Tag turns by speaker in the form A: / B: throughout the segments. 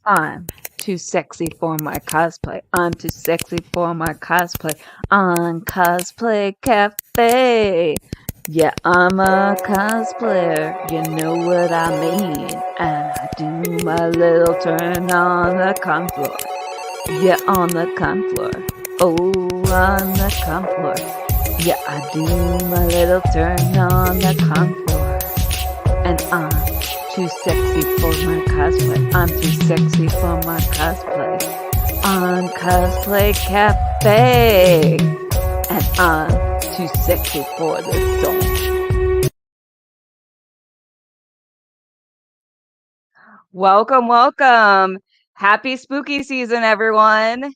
A: I'm too sexy for my cosplay. I'm too sexy for my cosplay. On Cosplay Cafe. Yeah, I'm a cosplayer. You know what I mean. And I do my little turn on the con floor. Yeah, on the con floor. Oh, on the con floor. Yeah, I do my little turn on the con floor. And I'm too sexy for my cosplay. I'm too sexy for my cosplay. On Cosplay Cafe. And I'm too sexy for this song. Welcome, welcome. Happy spooky season, everyone.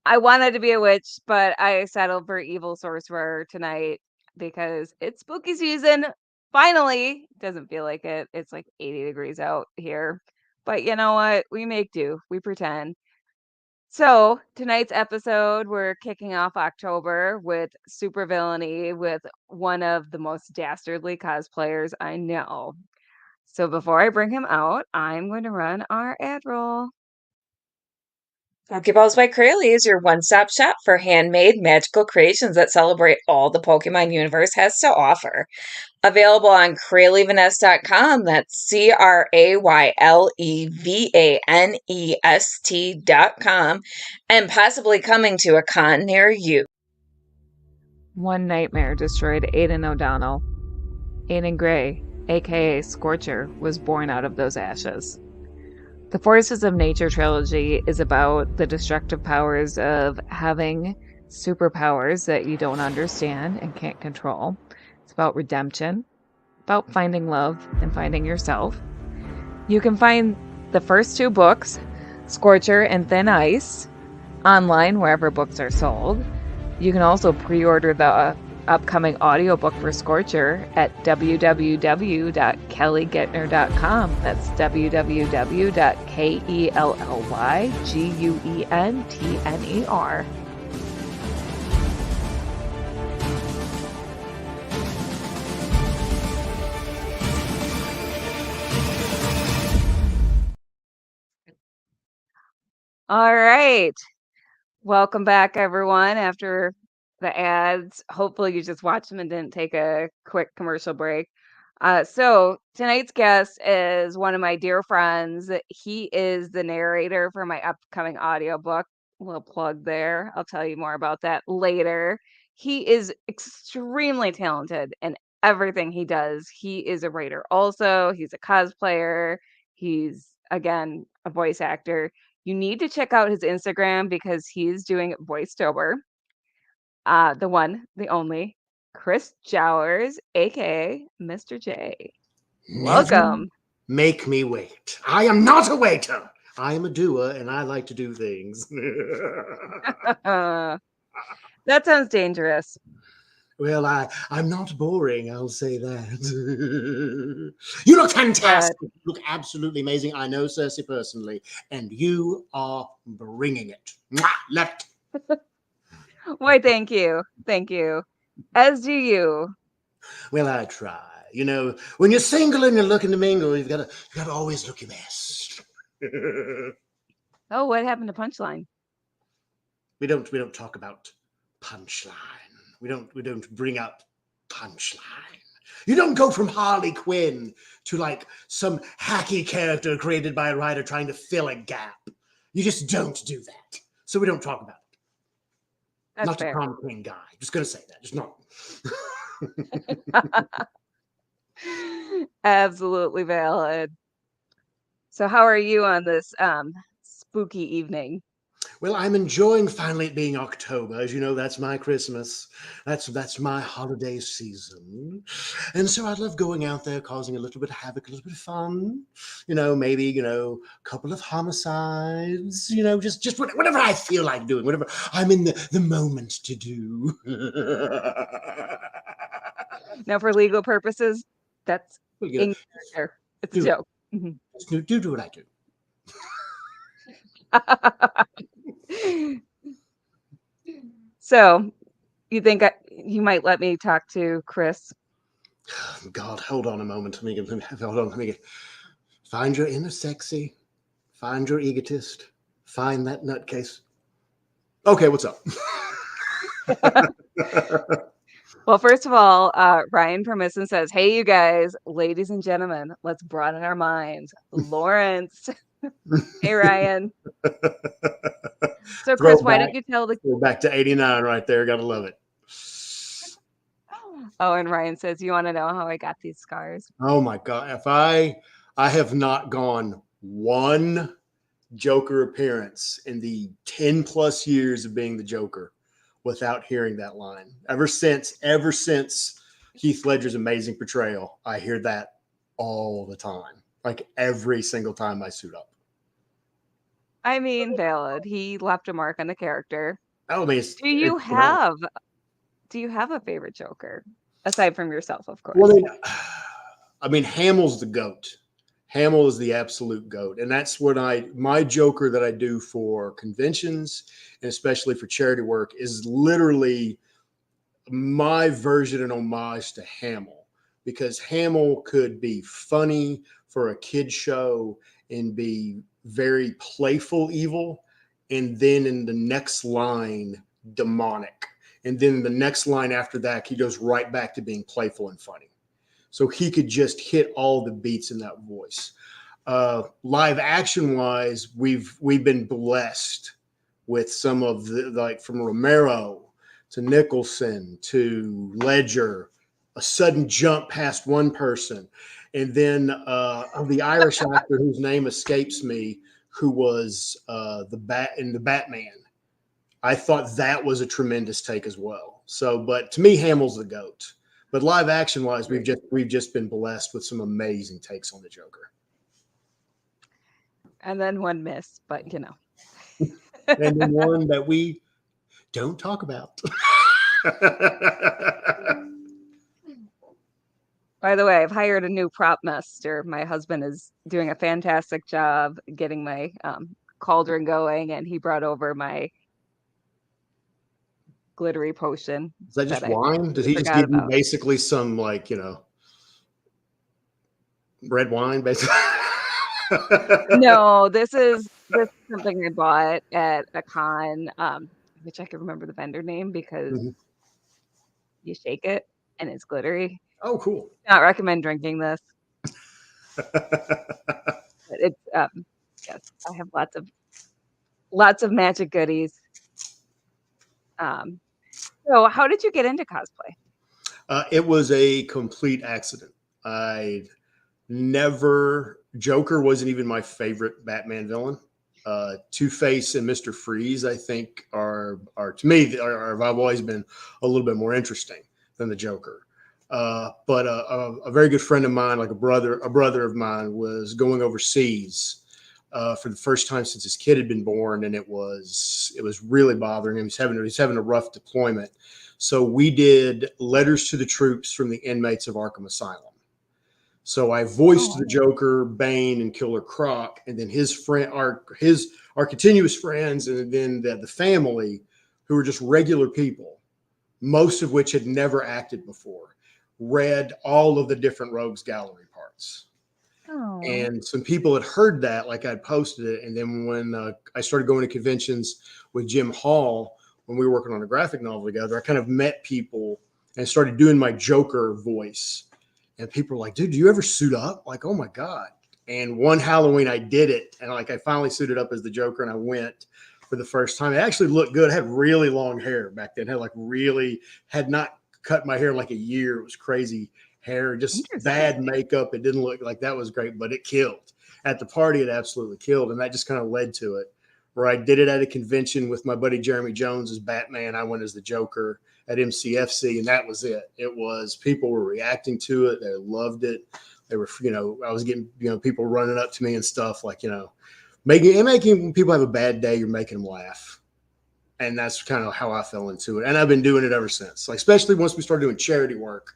A: I wanted to be a witch, but I settled for evil sorcerer tonight because it's spooky season. Finally, doesn't feel like it. It's like 80 degrees out here. But you know what? We make do. We pretend. So, tonight's episode, we're kicking off October with supervillainy with one of the most dastardly cosplayers I know. So, before I bring him out, I'm going to run our ad roll.
B: Pokeballs by Crayley is your one-stop shop for handmade magical creations that celebrate all the Pokemon universe has to offer. Available on Craylevanest.com, that's CraylevanEst.com, and possibly coming to a con near you.
A: One nightmare destroyed Aidan O'Donnell. Aidan Gray, aka Scorcher, was born out of those ashes. The Forces of Nature trilogy is about the destructive powers of having superpowers that you don't understand and can't control. It's about redemption, about finding love and finding yourself. You can find the first two books, Scorcher and Thin Ice, online wherever books are sold. You can also pre-order the upcoming audiobook for Scorcher at www.kellyguentner.com. That's www.KELLYGUENTNER. All right. Welcome back, everyone, after the ads. Hopefully you just watched them and didn't take a quick commercial break. So tonight's guest is one of my dear friends. He is the narrator for my upcoming audiobook. A little plug there. I'll tell you more about that later. He is extremely talented in everything he does. He is a writer also. He's a cosplayer. He's, again, a voice actor. You need to check out his Instagram because he's doing voiceover. The one, the only, Chris Jowers, aka Mr. J.
C: Never
A: Welcome.
C: make me wait. I am not a waiter. I am a doer, and I like to do things.
A: That sounds dangerous.
C: Well, I'm not boring, I'll say that. You look fantastic. You look absolutely amazing. I know Cersei personally, and you are bringing it. Mwah! Left.
A: Why, thank you. Thank you. As do you.
C: Well, I try. You know, when you're single and you're looking to mingle, you've got to always look your best.
A: Oh, what happened to Punchline?
C: We don't talk about punchline. We don't bring up punchline. You don't go from Harley Quinn to like some hacky character created by a writer trying to fill a gap. You just don't do that. So we don't talk about it.
A: That's
C: not
A: fair.
C: a prom queen guy. Just gonna say that. Just not.
A: Absolutely valid. So how are you on this spooky evening?
C: Well, I'm enjoying finally it being October. As you know, that's my Christmas. That's my holiday season. And so I love going out there, causing a little bit of havoc, a little bit of fun. You know, maybe, a couple of homicides, just whatever I feel like doing, whatever I'm in the moment to do.
A: Now, for legal purposes, that's
C: Well,
A: in character. It's a joke.
C: Do what I do.
A: So, you think you might let me talk to Chris?
C: God, hold on a moment. Hold on. Let me get. Find your inner sexy. Find your egotist. Find that nutcase. Okay, what's up?
A: Well, first of all, Ryan Permisson says, "Hey, you guys, ladies and gentlemen, let's broaden our minds." Lawrence. Hey, Ryan. So, Chris, why don't you tell the...
C: Throw back to 89 right there. Gotta love it.
A: Oh, and Ryan says, "You want to know how I got these scars?"
C: Oh my God. If I have not gone one Joker appearance in the 10 plus years of being the Joker without hearing that line. Ever since Heath Ledger's amazing portrayal, I hear that all the time. Like every single time I suit up.
A: I mean, valid. He left a mark on the character.
C: Oh, I mean,
A: Do you have a favorite Joker aside from yourself, of course?
C: Well, I mean, Hamill's the GOAT. Hamill is the absolute GOAT. And that's what my Joker that I do for conventions and especially for charity work is literally my version and homage to Hamill, because Hamill could be funny for a kid show and be very playful evil. And then in the next line, demonic. And then the next line after that, he goes right back to being playful and funny. So he could just hit all the beats in that voice. Live action wise, we've been blessed with some of the, like from Romero to Nicholson to Ledger, a sudden jump past one person. And then the Irish actor whose name escapes me, who was the Batman. I thought that was a tremendous take as well. So, but to me, Hamill's the GOAT. But live action wise, we've just been blessed with some amazing takes on the Joker.
A: And then one miss, but you know.
C: And then one that we don't talk about.
A: By the way, I've hired a new prop master. My husband is doing a fantastic job getting my cauldron going, and he brought over my glittery potion.
C: Is that just wine? Did he just give you basically some, like, red wine, basically?
A: No, this is something I bought at a con, which I can remember the vendor name because you shake it and it's glittery.
C: Oh, cool.
A: Not recommend drinking this. But it's yes, I have lots of magic goodies. So how did you get into cosplay?
C: It was a complete accident. Joker wasn't even my favorite Batman villain. Two-Face and Mr. Freeze, I think, are to me, have always been a little bit more interesting than the Joker. But a very good friend of mine, like a brother of mine, was going overseas for the first time since his kid had been born, and it was really bothering him. He's having a rough deployment. So we did letters to the troops from the inmates of Arkham Asylum. So I voiced the Joker, Bane, and Killer Croc, and then his continuous friends, and then the family, who were just regular people, most of which had never acted before, read all of the different Rogues Gallery parts. Oh. And some people had heard that, like I'd posted it. And then when I started going to conventions with Jim Hall, when we were working on a graphic novel together, I kind of met people and started doing my Joker voice. And people were like, dude, do you ever suit up? Like, oh my God. And one Halloween I did it. And I finally suited up as the Joker, and I went for the first time. It actually looked good. I had really long hair back then. Had not cut my hair in like a year. It was crazy hair, just bad makeup. It didn't look like that was great, but it killed. At the party, it absolutely killed. And that just kind of led to it, where I did it at a convention with my buddy Jeremy Jones as Batman. I went as the Joker at MCFC, and that was it. People were reacting to it. They loved it. They were, I was getting, people running up to me and stuff, like, making people have a bad day, you're making them laugh. And that's kind of how I fell into it. And I've been doing it ever since. Like, especially once we started doing charity work,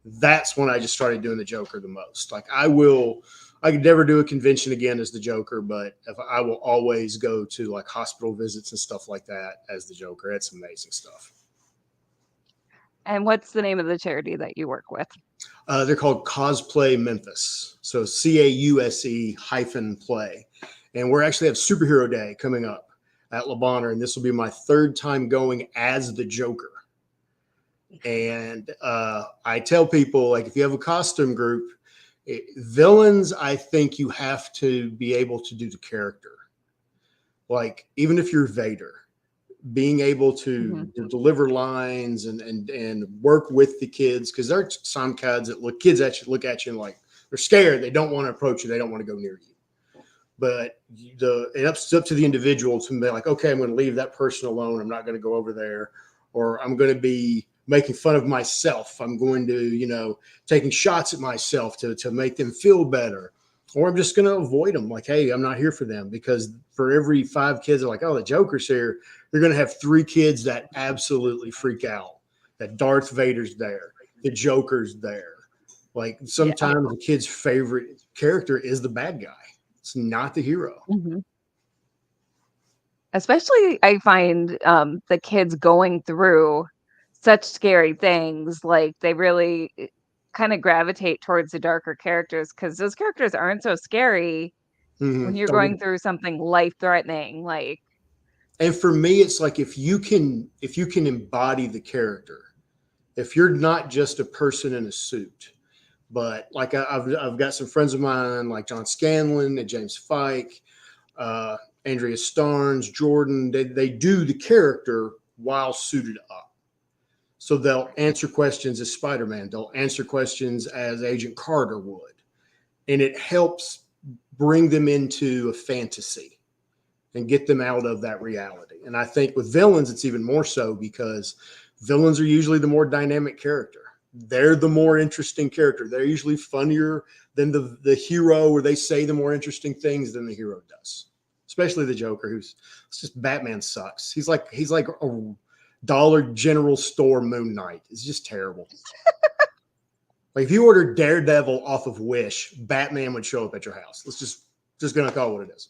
C: that's when I just started doing the Joker the most. Like, I could never do a convention again as the Joker, but I will always go to like hospital visits and stuff like that as the Joker. It's amazing stuff.
A: And what's the name of the charity that you work with?
C: They're called Cosplay Memphis. So CAUSE-play. And we're actually have Superhero Day coming up at Le Bonheur, and this will be my third time going as the Joker. And I tell people, like, if you have a costume group, villains, I think you have to be able to do the character. Like, even if you're Vader, being able to deliver lines and work with the kids, because there are some kids that look at you and like they're scared. They don't want to approach you. They don't want to go near you. But it's up to the individual to be like, okay, I'm going to leave that person alone. I'm not going to go over there, or I'm going to be making fun of myself. I'm going to, taking shots at myself to make them feel better. Or I'm just going to avoid them. Like, hey, I'm not here for them, because for every 5 kids that are like, oh, the Joker's here, you're going to have 3 kids that absolutely freak out. That Darth Vader's there. The Joker's there. Like, sometimes the kid's favorite character is the bad guy. It's not the hero.
A: Especially, I find the kids going through such scary things, like they really kind of gravitate towards the darker characters, because those characters aren't so scary when you're going through something life-threatening. Like,
C: and for me, it's like if you can embody the character, if you're not just a person in a suit, but like I've got some friends of mine like John Scanlon and James Fike, Andrea Starnes, Jordan. They do the character while suited up. So they'll answer questions as Spider-Man. They'll answer questions as Agent Carter would. And it helps bring them into a fantasy and get them out of that reality. And I think with villains, it's even more so, because villains are usually the more dynamic character. They're the more interesting character. They're usually funnier than the hero, or they say the more interesting things than the hero does. Especially the Joker, it's just Batman sucks. He's like a Dollar General Store Moon Knight. It's just terrible. Like, if you ordered Daredevil off of Wish, Batman would show up at your house. Let's just gonna call it what it is.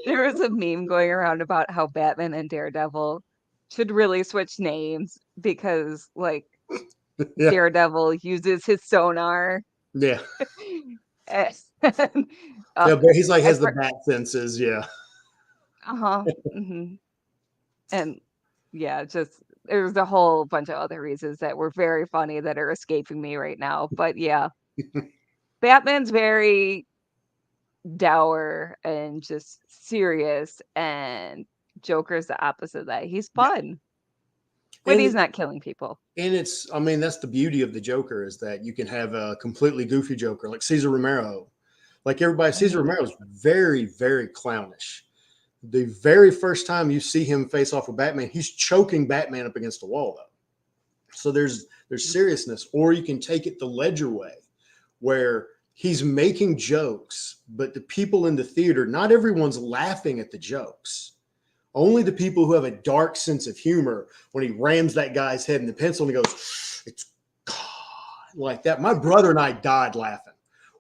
A: there was a meme going around about how Batman and Daredevil should really switch names, because, like, Daredevil uses his sonar.
C: Yeah.
A: And,
C: Yeah, but he's like has the bat senses. Yeah.
A: And just there's a whole bunch of other reasons that were very funny that are escaping me right now. But yeah, Batman's very dour and just serious, and Joker's the opposite of that. He's fun when he's not killing people.
C: And that's the beauty of the Joker, is that you can have a completely goofy Joker like Cesar Romero. Like, everybody, Cesar Romero is very, very clownish. The very first time you see him face off with Batman, he's choking Batman up against a wall, though. So there's seriousness. Or you can take it the Ledger way, where he's making jokes, but the people in the theater, not everyone's laughing at the jokes. Only the people who have a dark sense of humor, when he rams that guy's head in the pencil and he goes, it's God, like that. My brother and I died laughing.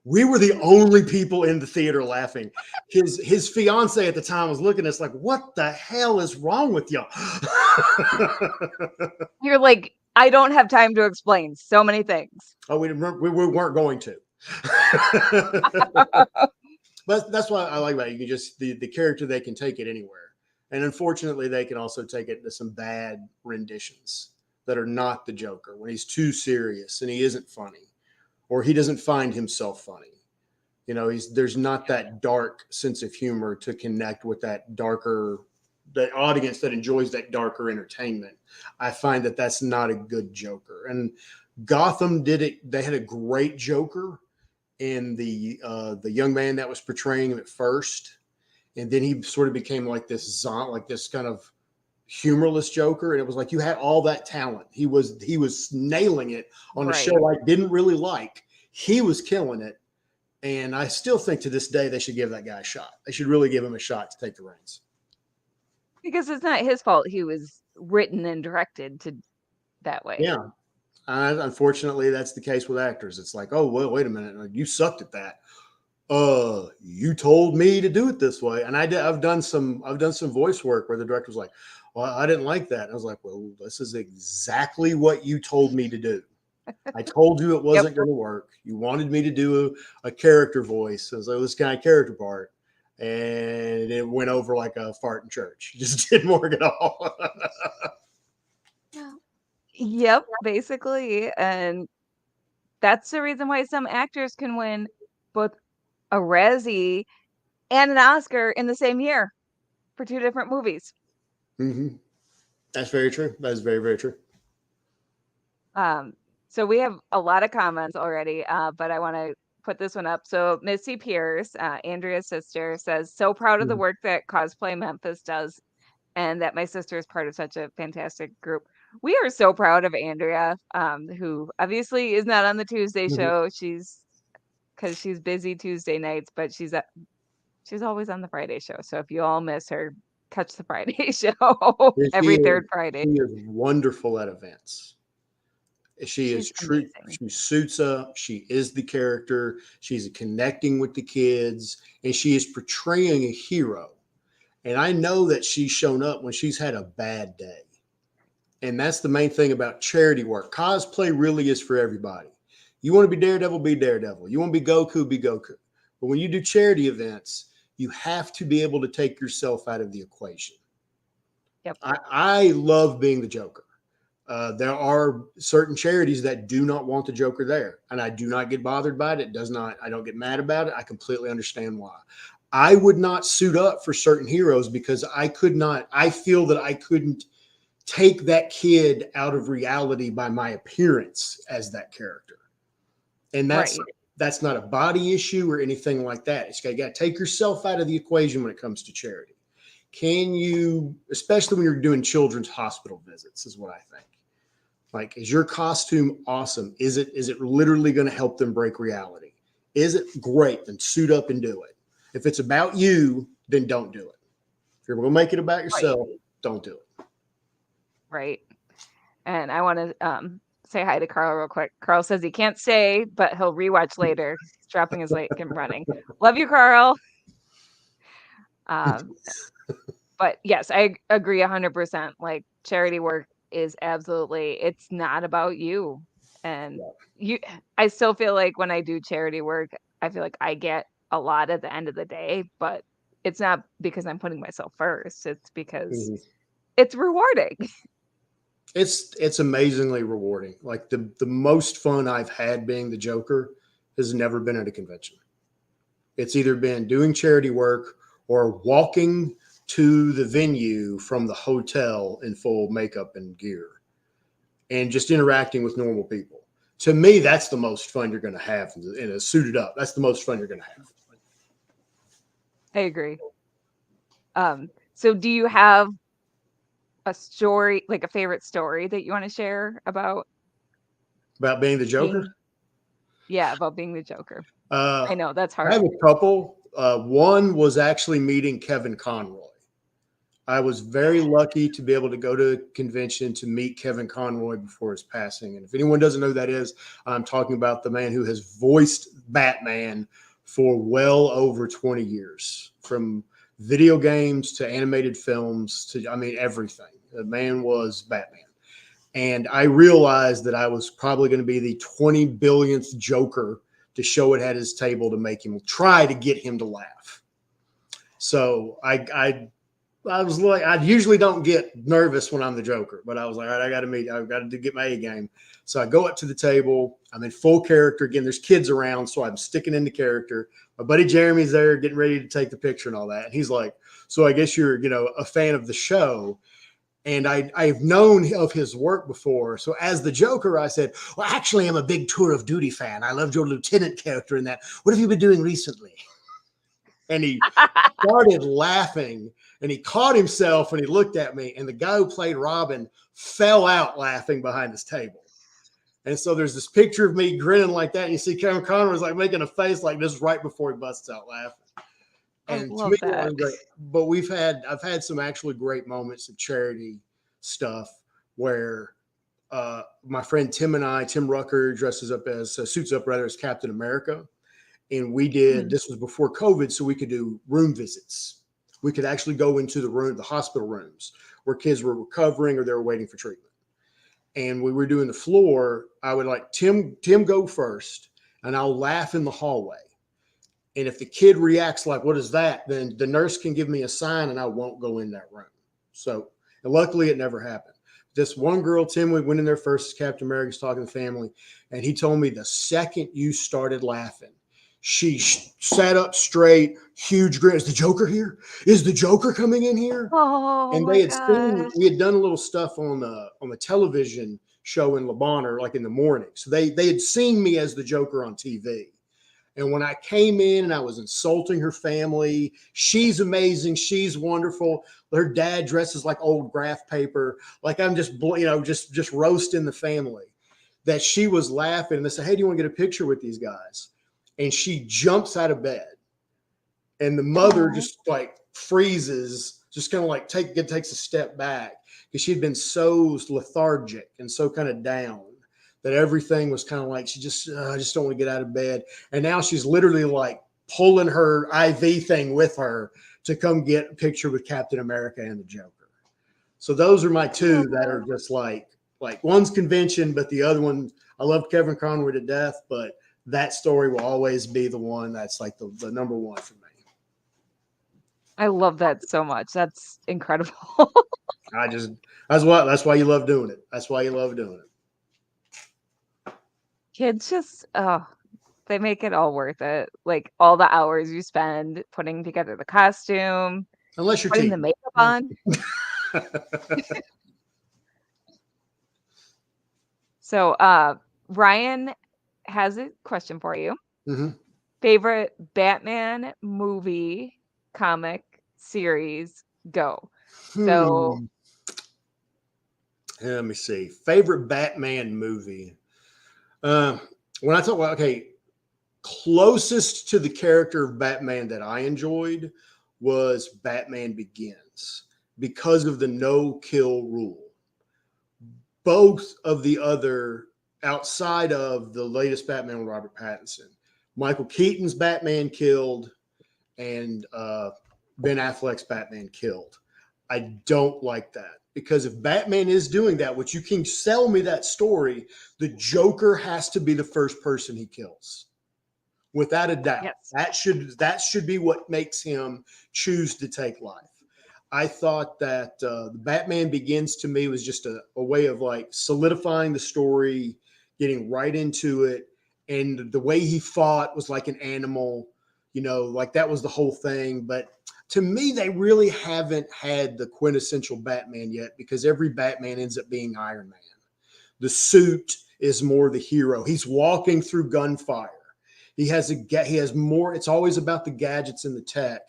C: We were the only people in the theater laughing. His fiance at the time was looking at us like, what the hell is wrong with y'all?
A: You're like, I don't have time to explain so many things.
C: Oh, we weren't going to. But that's why I like that. You can just, the character, they can take it anywhere. And unfortunately, they can also take it to some bad renditions that are not the Joker, when he's too serious and he isn't funny, or he doesn't find himself funny. There's not that dark sense of humor to connect with that audience that enjoys that darker entertainment. I find that that's not a good Joker. And Gotham did it. They had a great Joker in the young man that was portraying him at first. And then he sort of became like this kind of humorless Joker. And it was like, you had all that talent. He was nailing it on a show I didn't really like. He was killing it. And I still think to this day, they should give that guy a shot. They should really give him a shot to take the reins.
A: Because it's not his fault. He was written and directed to that way.
C: Yeah. Unfortunately, that's the case with actors. It's like, oh, well, wait a minute. You sucked at that. You told me to do it this way. And I've done some voice work where the director was like, well, I didn't like that. And I was like, well, this is exactly what you told me to do. I told you it
A: Yep.
C: wasn't going to work. You wanted me to do a character voice. And so this kind of character part. And it went over like a fart in church. It just didn't work at all.
A: Yep, basically. And that's the reason why some actors can win both a Razzie and an Oscar in the same year for two different movies.
C: Mm-hmm. That's very true. That is very, very true.
A: Um, so we have a lot of comments already, but I want to put this one up. So Missy Pierce, Andrea's sister, says, so proud of the
C: Mhm.
A: work that Cosplay Memphis does and that my sister is part of such a fantastic group. We are so proud of Andrea, who obviously is not on the Tuesday
C: Mhm.
A: show. Because she's busy Tuesday nights, but she's always on the Friday show. So if you all miss her, catch the Friday show
C: And
A: every third Friday.
C: she is wonderful at events. She is
A: She's
C: true.
A: amazing.
C: She suits up. She is the character. She's connecting with the kids, and she is portraying a hero. And I know that she's shown up when she's had a bad day. And that's the main thing about charity work. Cosplay really is for everybody. You want to be Daredevil, be Daredevil. You want to be Goku, be Goku. But when you do charity events, you have to be able to take yourself out of the equation.
A: Yep.
C: I love being the Joker. There are certain charities that do not want the Joker there, and I do not get bothered by it. It does not. I don't get mad about it. I completely understand why. I would not suit up for certain heroes because I could not. I feel that I couldn't take that kid out of reality by my appearance as that character, and
A: Right.
C: that's not a body issue or anything like that. It's got to take yourself out of the equation when it comes to charity. Can you, especially when you're doing children's hospital visits, is what I think. Like, is your costume awesome? Is it literally going to help them break reality? Is it great? Then suit up and do it. If it's about you, then don't do it. If you're going to make it about
A: Right.
C: yourself, don't do it.
A: Right. And I want to say hi to Carl real quick. Carl says he can't stay, but he'll rewatch later. He's dropping his leg and running. Love you, Carl. Um, but yes, I agree 100%. Like charity work is absolutely, it's not about you. And I still feel like when I do charity work, I feel like I get a lot at the end of the day, but it's not because I'm putting myself first. It's because
C: Mm-hmm.
A: it's rewarding.
C: It's amazingly rewarding. Like the most fun I've had being the Joker has never been at a convention. It's either been doing charity work or walking to the venue from the hotel in full makeup and gear and just interacting with normal people. To me, that's the most fun you're going to have in a suited up. That's the most fun you're going to have.
A: I agree. So do you have a story, like a favorite story that you want to share about
C: About being the Joker?
A: about being the Joker?
C: Uh,
A: I know that's
C: I have
A: hard.
C: a couple. One was actually meeting Kevin Conroy. I was very lucky to be able to go to a convention to meet Kevin Conroy before his passing. And if anyone doesn't know who that is, I'm talking about the man who has voiced Batman for well over 20 years, from video games to animated films to, I mean, everything. The man was Batman. And I realized that I was probably going to be the 20 billionth Joker to show it at his table to make him try to get him to laugh. So I was like, I usually don't get nervous when I'm the Joker, but I was like, all right, I've got to get my A game. So I go up to the table. I'm in full character. Again, there's kids around, so I'm sticking into character. My buddy Jeremy's there getting ready to take the picture and all that. And he's like, so I guess you're, a fan of the show. And I've known of his work before. So as the Joker, I said, well, actually, I'm a big Tour of Duty fan. I loved your lieutenant character in that. What have you been doing recently? And he started laughing, and he caught himself and he looked at me, and the guy who played Robin fell out laughing behind his table. And so there's this picture of me grinning like that, and you see Kevin Conroy's like making a face like this right before he busts out laughing.
A: I
C: And to me,
A: love
C: it
A: that.
C: was great. But I've had some actually great moments of charity stuff where my friend Tim Rucker dresses up as suits up rather as Captain America. And we did, this was before COVID, so we could do room visits. We could actually go into the hospital rooms where kids were recovering or they were waiting for treatment. and we were doing the floor, I would like Tim go first, and I'll laugh in the hallway. And if the kid reacts like, "What is that?" then the nurse can give me a sign, and I won't go in that room. So, and luckily, it never happened. This one girl, Tim, we went in there first as Captain America's talking to the family, and he told me the second you started laughing, she sat up straight, huge grin. Is the Joker here? Is the Joker coming in here?
A: Oh
C: And
A: my
C: they had seen,
A: gosh.
C: we had done a little stuff on the television show in Le Bonheur, like in the morning. So they had seen me as the Joker on TV. And when I came in and I was insulting her family, she's amazing, she's wonderful. Her dad dresses like old graph paper, like I'm just just roasting the family. That she was laughing and they said, "Hey, do you want to get a picture with these guys?" And she jumps out of bed, and the mother
A: Oh,
C: just like freezes, just kind of like takes a step back because she'd been so lethargic and so kind of down that everything was kind of like she just I just don't want to get out of bed. And now she's literally like pulling her IV thing with her to come get a picture with Captain America and the Joker. So those are my two that are just like one's convention, but the other one, I love Kevin Conroy to death, but that story will always be the one that's like the number one for me.
A: I love that so much. That's incredible.
C: I just that's why you love doing it. That's why you love doing it.
A: Kids just, oh, they make it all worth it. Like all the hours you spend putting together the costume,
C: Unless you're
A: putting the
C: teething.
A: makeup on. So, Ryan has a question for you.
C: Hmm.
A: Favorite Batman movie, comic, series, go. So,
C: Hmm. Let me see. Favorite Batman movie. Uh, when I talk about closest to the character of Batman that I enjoyed was Batman Begins because of the no kill rule. Both of the other, outside of the latest Batman with Robert Pattinson, Michael Keaton's Batman killed, and Ben Affleck's Batman killed. I don't like that because if Batman is doing that, which you can sell me that story, the Joker has to be the first person he kills, without a doubt.
A: yes.
C: That should be what makes him choose to take life. I thought that the Batman Begins to me was just a way of like solidifying the story, getting right into it, and the way he fought was like an animal, like that was the whole thing. But to me, they really haven't had the quintessential Batman yet because every Batman ends up being Iron Man. The suit is more the hero. He's walking through gunfire. He has more. It's always about the gadgets and the tech,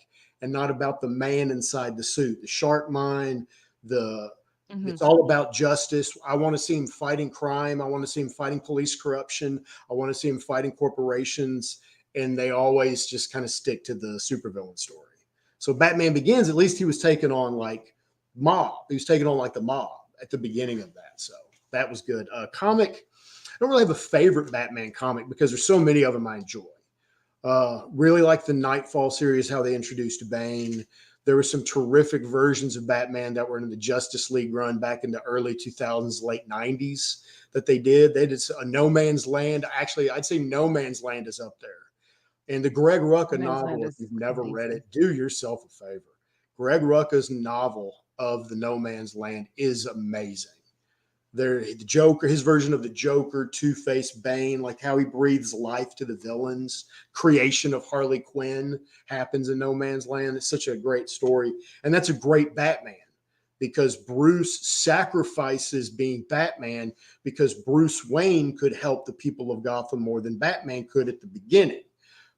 C: and not about the man inside the suit. The sharp mind. The
A: Mhm.
C: It's all about justice. I want to see him fighting crime. I want to see him fighting police corruption. I want to see him fighting corporations. And they always just kind of stick to the supervillain story. So Batman Begins, at least he was taking on like mob. He was taking on like the mob at the beginning of that. So that was good. Comic. I don't really have a favorite Batman comic because there's so many of them I enjoy. Really like the Nightfall series, how they introduced Bane. There were some terrific versions of Batman that were in the Justice League run back in the early 2000s, late 90s that they did. They did a No Man's Land. Actually, I'd say No Man's Land is up there. And the Greg Rucka
A: Man's Land
C: novel, if
A: is
C: you've never read
A: amazing.
C: it, do yourself a favor. Greg Rucka's novel of the No Man's Land is amazing. The Joker, his version of the Joker, Two-Face, Bane, like how he breathes life to the villains. Creation of Harley Quinn happens in No Man's Land. It's such a great story, and that's a great Batman because Bruce sacrifices being Batman because Bruce Wayne could help the people of Gotham more than Batman could at the beginning.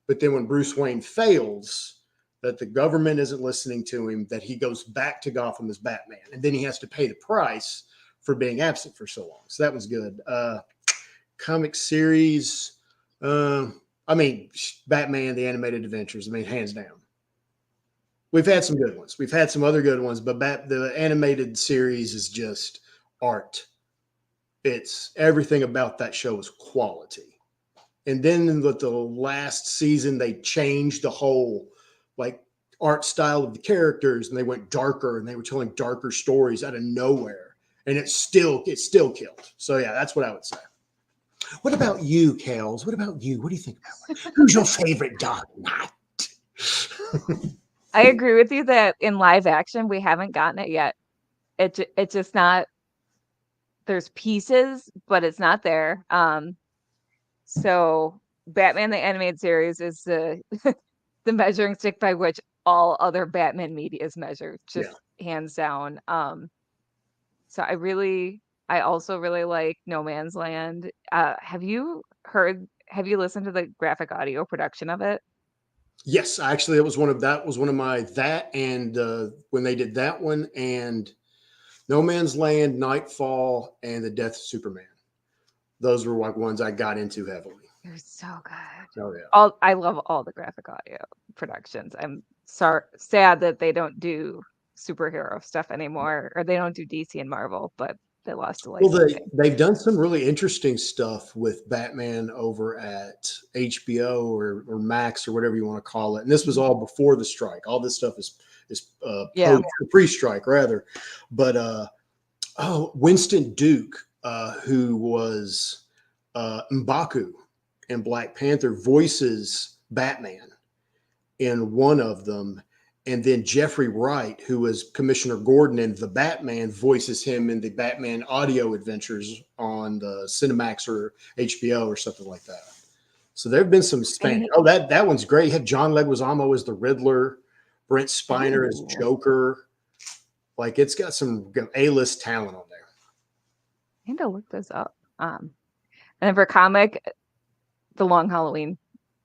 C: But then when Bruce Wayne fails, that the government isn't listening to him, that he goes back to Gotham as Batman, and then he has to pay the price for being absent for so long. So that was good. Comic series. I mean, Batman, the animated adventures. I mean, hands down. We've had some good ones. We've had some other good ones, but the animated series is just art. It's everything about that show is quality. And then in the last season, they changed the whole like art style of the characters, and they went darker, and they were telling darker stories out of nowhere. and it still killed. So yeah, that's what I would say. What about you, Kels? What about you? What do you think about it? Who's your favorite Dark Knight?
A: I agree with you that in live action we haven't gotten it yet. It's just not. There's pieces, but it's not there. So Batman the Animated Series is the the measuring stick by which all other Batman media is measured, just hands down. So I also really like No Man's Land. Have you listened to the graphic audio production of it?
C: Yes, actually, it was one of my and when they did that one and No Man's Land, Nightfall, and the Death of Superman. Those were like ones I got into heavily.
A: They're so good.
C: Oh yeah.
A: I love all the graphic audio productions. I'm sad that they don't do superhero stuff anymore, or they don't do DC and Marvel, but they lost the
C: Well,
A: licensing.
C: they've done some really interesting stuff with Batman over at HBO or Max or whatever you want to call it. And this was all before the strike. All this stuff is post pre-strike rather. But Winston Duke, who was M'Baku in Black Panther, voices Batman in one of them. And then Jeffrey Wright, who was Commissioner Gordon in The Batman, voices him in the Batman audio adventures on the Cinemax or HBO or something like that. So there have been some Spanish. Oh, that one's great. You have John Leguizamo as the Riddler, Brent Spiner as Joker. Like, it's got some A-list talent on there.
A: I need to look this up. And then for comic, The Long Halloween.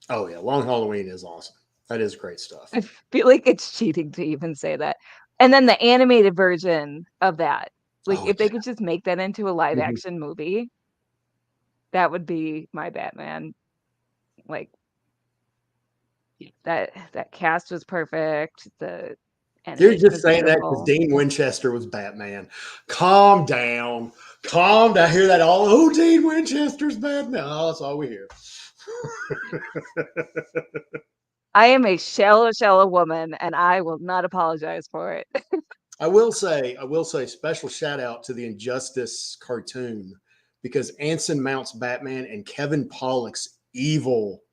C: Oh yeah, Long Halloween is awesome. That is great stuff.
A: I feel like it's cheating to even say that. And then the animated version of that. Like, if they could just make that into a live action movie, that would be my Batman. Like, that cast was perfect.
C: You're just saying that because Dean Winchester was Batman. Calm down. Calm down. I hear that all. Oh, Dean Winchester's Batman. Oh, that's all we hear.
A: I am a shallow woman, and I will not apologize for it.
C: I will say, special shout out to the Injustice cartoon because Anson Mount's Batman and Kevin Pollak's evil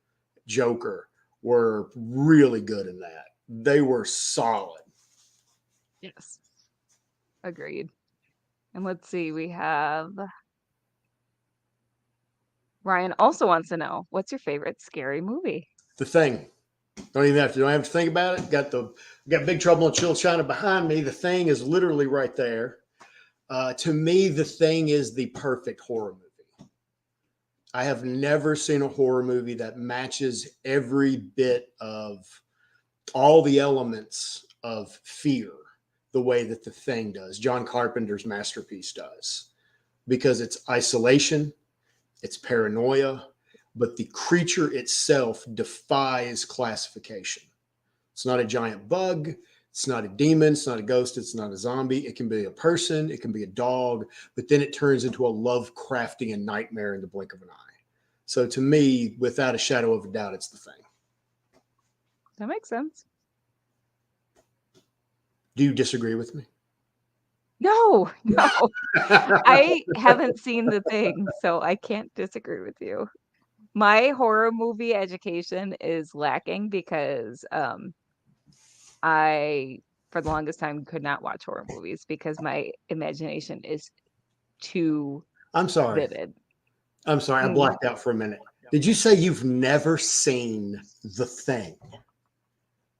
C: Joker were really good in that. They were solid.
A: Yes. Agreed. And let's see, we have Ryan also wants to know, what's your favorite scary movie?
C: The Thing. Don't have to think about it. Got Big Trouble in Little China behind me. The Thing is literally right there. To me, The Thing is the perfect horror movie. I have never seen a horror movie that matches every bit of all the elements of fear the way that The Thing does. John Carpenter's masterpiece does, because it's isolation, it's paranoia, but the creature itself defies classification. It's not a giant bug. It's not a demon. It's not a ghost. It's not a zombie. It can be a person. It can be a dog, but then it turns into a Lovecraftian nightmare in the blink of an eye. So to me, without a shadow of a doubt, it's The Thing.
A: That makes sense.
C: Do you disagree with me?
A: No. I haven't seen The Thing, so I can't disagree with you. My horror movie education is lacking because I, for the longest time, could not watch horror movies because my imagination is too vivid.
C: I'm sorry. I blacked out for a minute. Did you say you've never seen The Thing?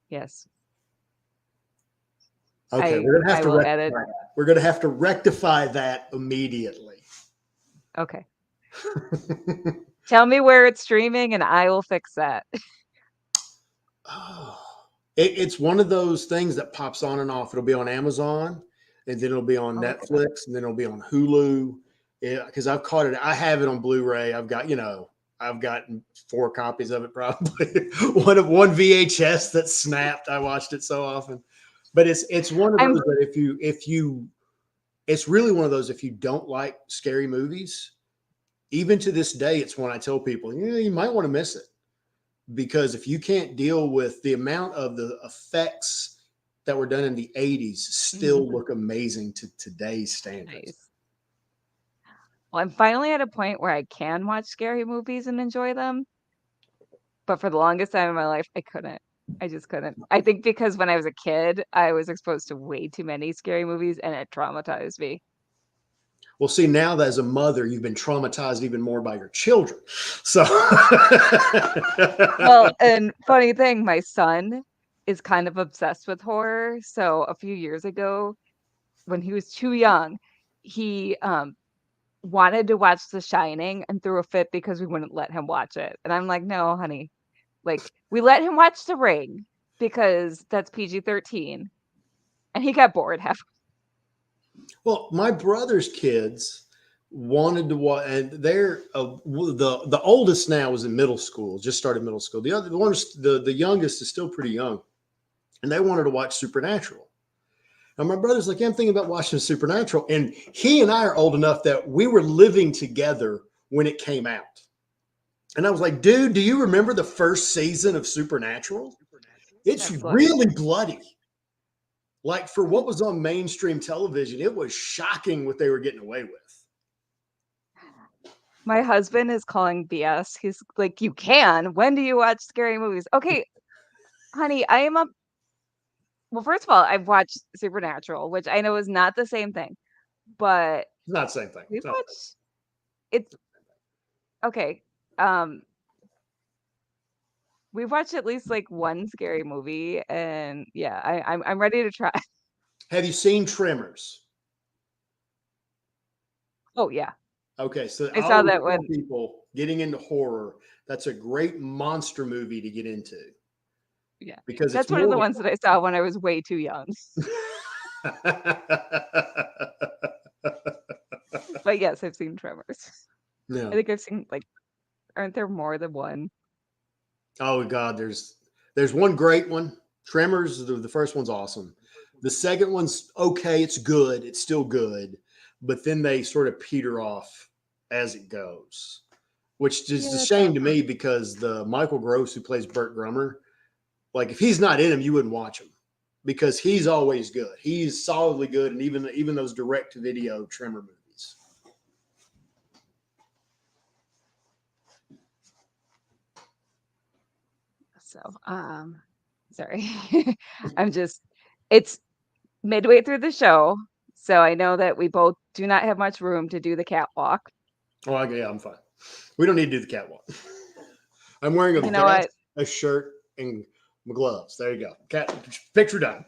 A: Yes.
C: Okay, we're gonna have to rectify that immediately.
A: Okay. Tell me where it's streaming and I will fix that.
C: Oh, it's one of those things that pops on and off. It'll be on Amazon, and then it'll be on Netflix, and then it'll be on Hulu. Because I've caught it. I have it on Blu-ray. I've gotten 4 copies of it probably. one VHS that snapped. I watched it so often. But it's one of those that it's really one of those, if you don't like scary movies, even to this day, it's one I tell people, you might want to miss it. Because if you can't deal with the amount of the effects that were done in the 80s still look amazing to today's standards.
A: Nice. Well, I'm finally at a point where I can watch scary movies and enjoy them. But for the longest time in my life, I couldn't. I just couldn't. I think because when I was a kid, I was exposed to way too many scary movies and it traumatized me.
C: Well, see, now that as a mother, you've been traumatized even more by your children. So,
A: Well, and funny thing, my son is kind of obsessed with horror. So a few years ago, when he was too young, he wanted to watch The Shining and threw a fit because we wouldn't let him watch it. And I'm like, no, honey. Like, we let him watch The Ring because that's PG-13. And he got bored half.
C: well, my brother's kids wanted to watch, and they're the oldest now is in middle school, just started middle school. The youngest is still pretty young, and they wanted to watch Supernatural. And my brother's like, yeah, I'm thinking about watching Supernatural, and he and I are old enough that we were living together when it came out. And I was like, dude, do you remember the first season of Supernatural? It's
A: That's bloody.
C: really bloody. Like for what was on mainstream television, it was shocking what they were getting away with.
A: My husband is calling BS. He's like, you can. When do you watch scary movies? Okay, honey, I am a. Well, first of all, I've watched Supernatural, which I know is not the same thing, but
C: It's not the same thing.
A: we've
C: It's not.
A: watched. It's okay. Um, we've watched at least like one scary movie, and yeah, I'm ready to try.
C: Have you seen Tremors?
A: Oh yeah,
C: Okay, so
A: I
C: I
A: saw
C: always
A: that
C: tell
A: one.
C: people getting into horror, that's a great monster movie to get into
A: Yeah,
C: because it's
A: that's one of
C: more
A: the ones that I saw when I was way too young. But yes, I've seen Tremors. I
C: no.
A: think I've seen like, aren't there more than one?
C: Oh God, there's one great one. Tremors, the first one's awesome. The second one's okay, it's good, it's still good, but then they sort of peter off as it goes, which is a
A: Yeah,
C: shame to me because the Michael Gross who plays Burt Grummer, like if he's not in him, you wouldn't watch him because he's always good. He's solidly good, and even those direct to video Tremor movies.
A: so sorry. I'm just it's midway through the show, so I know that we both do not have much room to do the catwalk.
C: Oh, yeah, I'm fine. We don't need to do the catwalk. I'm wearing a
A: You know
C: vest,
A: what?
C: a shirt, and my gloves. There you go. Picture done.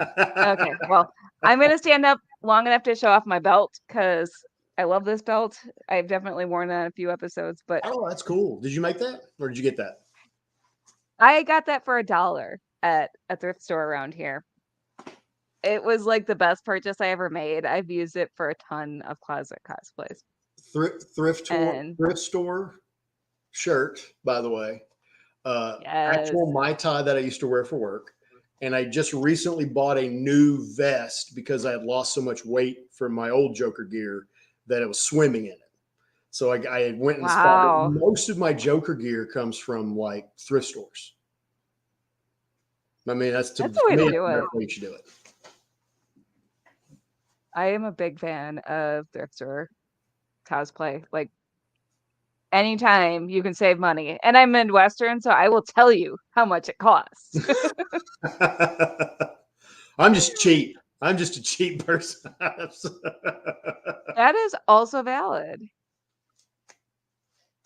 A: Okay, well, I'm gonna stand up long enough to show off my belt because I love this belt. I've definitely worn it on a few episodes, but
C: Oh, that's cool. Did you make that, or did you get that?
A: I got that for $1 at a thrift store around here. It was like the best purchase I ever made. I've used it for a ton of closet cosplays. And
C: Thrift store shirt, by the way.
A: yes.
C: Actual Mai Tai that I used to wear for work. And I just recently bought a new vest because I had lost so much weight from my old Joker gear that it was swimming in it. So I went and spotted.
A: Wow.
C: Most of my Joker gear comes from like thrift stores. I mean, to
A: That's the way to
C: me,
A: do
C: that's
A: it.
C: the way you should do it.
A: I am a big fan of thrift store cosplay. Like anytime you can save money. And I'm Midwestern, so I will tell you how much it costs.
C: I'm just cheap. I'm just a cheap person.
A: That is also valid.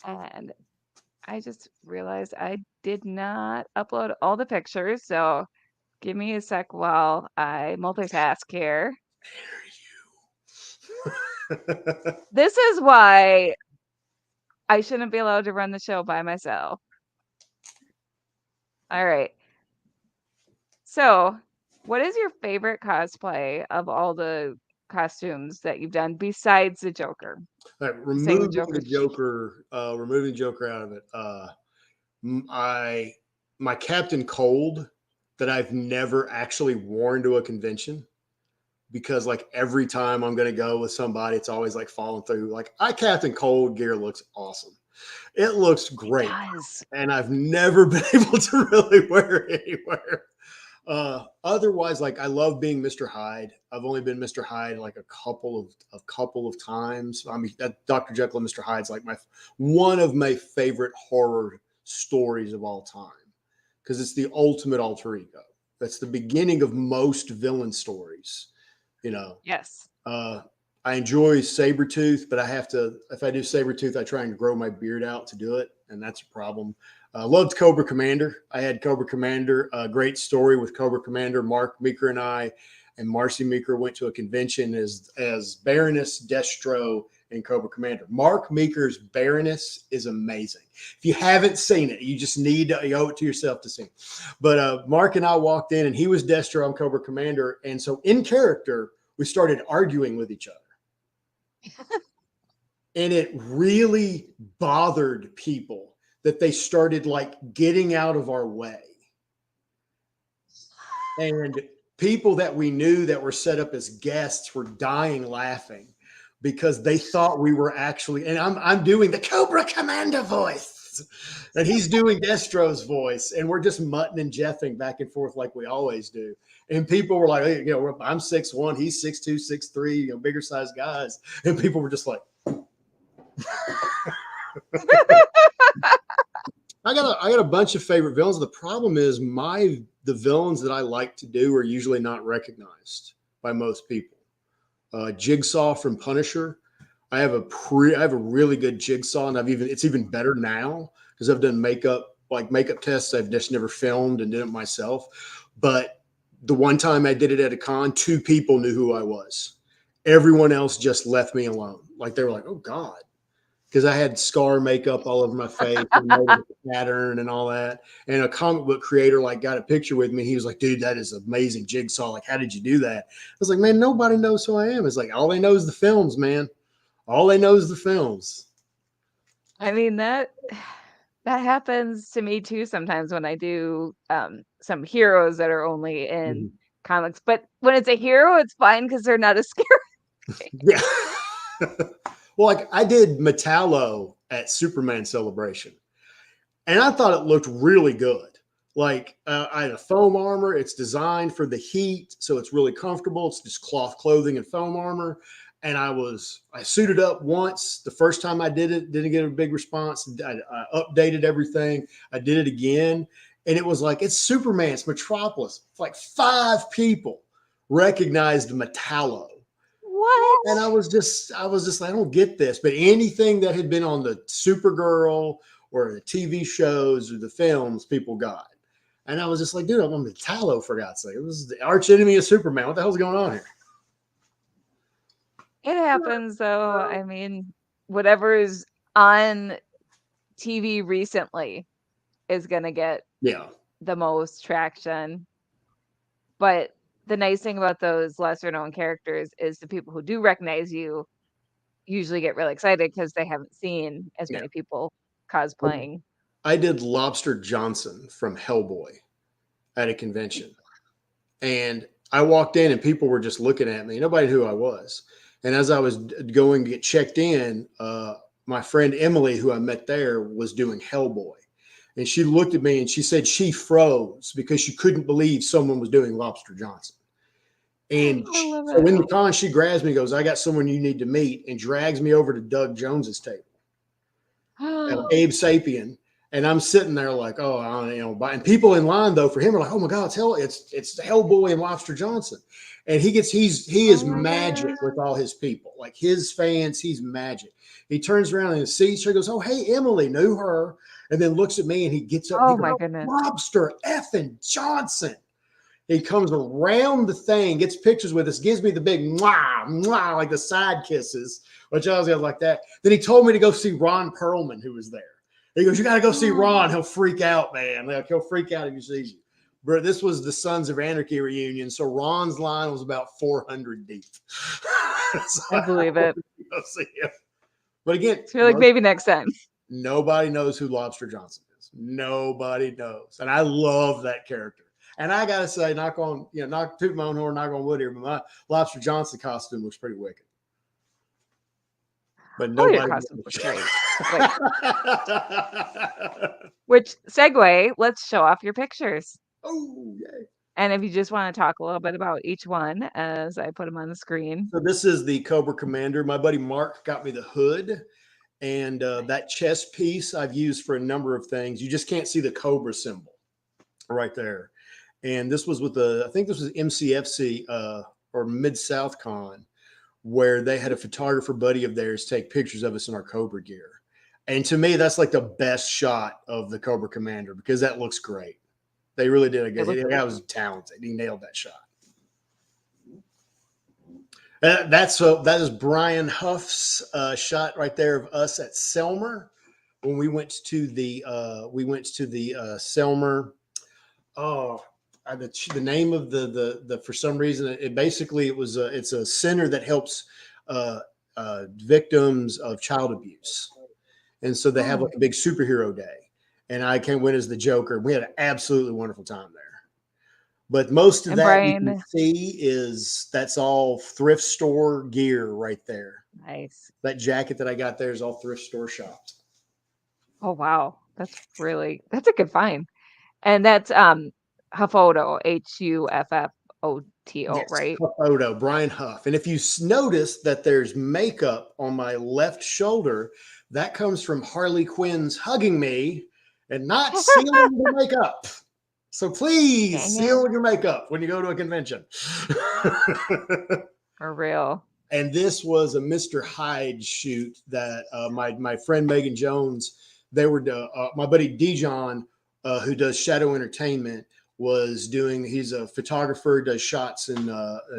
A: And I just realized I did not upload all the pictures, so give me a sec while I multitask here. This is why I shouldn't be allowed to run the show by myself. All right. So, what is your favorite cosplay of all the costumes that you've done besides the Joker?
C: Right,
A: Saying the Joker's
C: removing Joker out of it. I my Captain Cold that I've never actually worn to a convention because like every time I'm gonna go with somebody, it's always like falling through. Like Captain Cold gear looks awesome. It looks
A: it
C: great,
A: does.
C: and I've never been able to really wear it anywhere. Otherwise, like I love being Mr. Hyde. I've only been Mr. Hyde like a couple of times. I mean, that Dr. Jekyll and Mr. Hyde's like one of my favorite horror stories of all time because it's the ultimate alter ego. That's the beginning of most villain stories. You know,
A: Yes.
C: I enjoy Sabretooth, but if I do Sabretooth, I try and grow my beard out to do it. And that's a problem. Loved Cobra Commander. I had Cobra Commander, a great story with Cobra Commander. Mark Meeker and I and Marcy Meeker went to a convention as Baroness Destro in Cobra Commander. Mark Meeker's Baroness is amazing. If you haven't seen it, you just need to owe it to yourself to see. But Mark and I walked in, and he was Destro, I'm Cobra Commander. And so in character, we started arguing with each other. And it really bothered people that they started like getting out of our way. And people that we knew that were set up as guests were dying laughing because they thought we were actually, and I'm doing the Cobra Commander voice, and he's doing Destro's voice, and we're just mutting and jeffing back and forth like we always do. And people were like, hey, I'm 6'1", he's 6'2", 6'3", bigger sized guys, and people were just like, I got a bunch of favorite villains. The problem is the villains that I like to do are usually not recognized by most people. Jigsaw from Punisher. I have a really good Jigsaw, and it's even better now because I've done makeup tests. I've just never filmed and did it myself. But the one time I did it at a con, 2 people knew who I was. Everyone else just left me alone. Like they were like, "Oh God." Because I had scar makeup all over my face and the pattern and all that. And a comic book creator got a picture with me. He was like, dude, that is amazing Jigsaw. Like, how did you do that? I was like, man, nobody knows who I am. It's like, all they know is the films, man. All they know is the films.
A: I mean, that happens to me too sometimes when I do some heroes that are only in comics. But when it's a hero, it's fine because they're not as scary.
C: Yeah. Well, I did Metallo at Superman Celebration, and I thought it looked really good. I had a foam armor. It's designed for the heat, so it's really comfortable. It's just cloth clothing and foam armor. And I suited up once. The first time I did it, didn't get a big response. I updated everything. I did it again, and it was like, it's Superman, it's Metropolis. It's like 5 people recognized Metallo.
A: What?
C: And I was just like, I don't get this. But anything that had been on the Supergirl or the TV shows or the films, people got. And I was just like, dude, I'm on Metallo, for God's sake. It was the arch enemy of Superman. What the hell's going on here?
A: It happens, though. I mean, whatever is on TV recently is going to get the most traction. But the nice thing about those lesser known characters is the people who do recognize you usually get really excited because they haven't seen as many people cosplaying.
C: I did Lobster Johnson from Hellboy at a convention. And I walked in and people were just looking at me. Nobody knew who I was. And as I was going to get checked in, my friend Emily, who I met there, was doing Hellboy. And she looked at me and she said she froze because she couldn't believe someone was doing Lobster Johnson. And so in the con, she grabs me and goes, I got someone you need to meet, and drags me over to Doug Jones's table. Abe Sapien. And I'm sitting there like, oh, I don't know. And people in line, though, for him are like, oh my God, it's Hellboy and Lobster Johnson. And he is magic with all his people. Like his fans, he's magic. He turns around and sees her, goes, oh, hey, Emily, knew her. And then looks at me and he gets up.
A: Oh, my goodness.
C: Lobster effing Johnson. He comes around the thing, gets pictures with us, gives me the big mwah, mwah, like the side kisses, which I was like that. Then he told me to go see Ron Perlman, who was there. He goes, you got to go see Ron. He'll freak out, man. Like, he'll freak out if he sees you. But this was the Sons of Anarchy reunion, so Ron's line was about 400 deep. So
A: I believe it.
C: Go see him. But again,
A: I feel like maybe next time.
C: Nobody knows who Lobster Johnson is. Nobody knows. And I love that character. And I got to say, not toot my own horn, knock on wood here, but my Lobster Johnson costume looks pretty wicked. But nobody.
A: Your costume looks great. Which segue, let's show off your pictures.
C: Oh, yay.
A: And if you just want to talk a little bit about each one as I put them on the screen.
C: So this is the Cobra Commander. My buddy Mark got me the hood, and that chest piece I've used for a number of things. You just can't see the Cobra symbol right there. And this was with I think this was MCFC or Mid South Con, where they had a photographer buddy of theirs take pictures of us in our Cobra gear. And to me, that's like the best shot of the Cobra Commander because that looks great. They really did a good. The guy was talented. He nailed that shot. That is Brian Huff's shot right there of us at Selmer when we went to the Selmer. Oh, the name of the for some reason it basically it's a center that helps victims of child abuse, and so they have like a big superhero day, and I went as the Joker. We had an absolutely wonderful time there. But most of that you can see that's all thrift store gear right there.
A: Nice.
C: That jacket that I got there is all thrift store shopped.
A: Oh wow, that's a good find. And that's Huffoto, Huffo,
C: Yes,
A: right?
C: Huffoto, Brian Huff. And if you notice that there's makeup on my left shoulder, that comes from Harley Quinn's hugging me and not sealing the makeup. So please seal your makeup when you go to a convention.
A: For real.
C: And this was a Mr. Hyde shoot that my friend Megan Jones, they were my buddy Dijon, who does Shadow Entertainment, was doing. He's a photographer, does shots in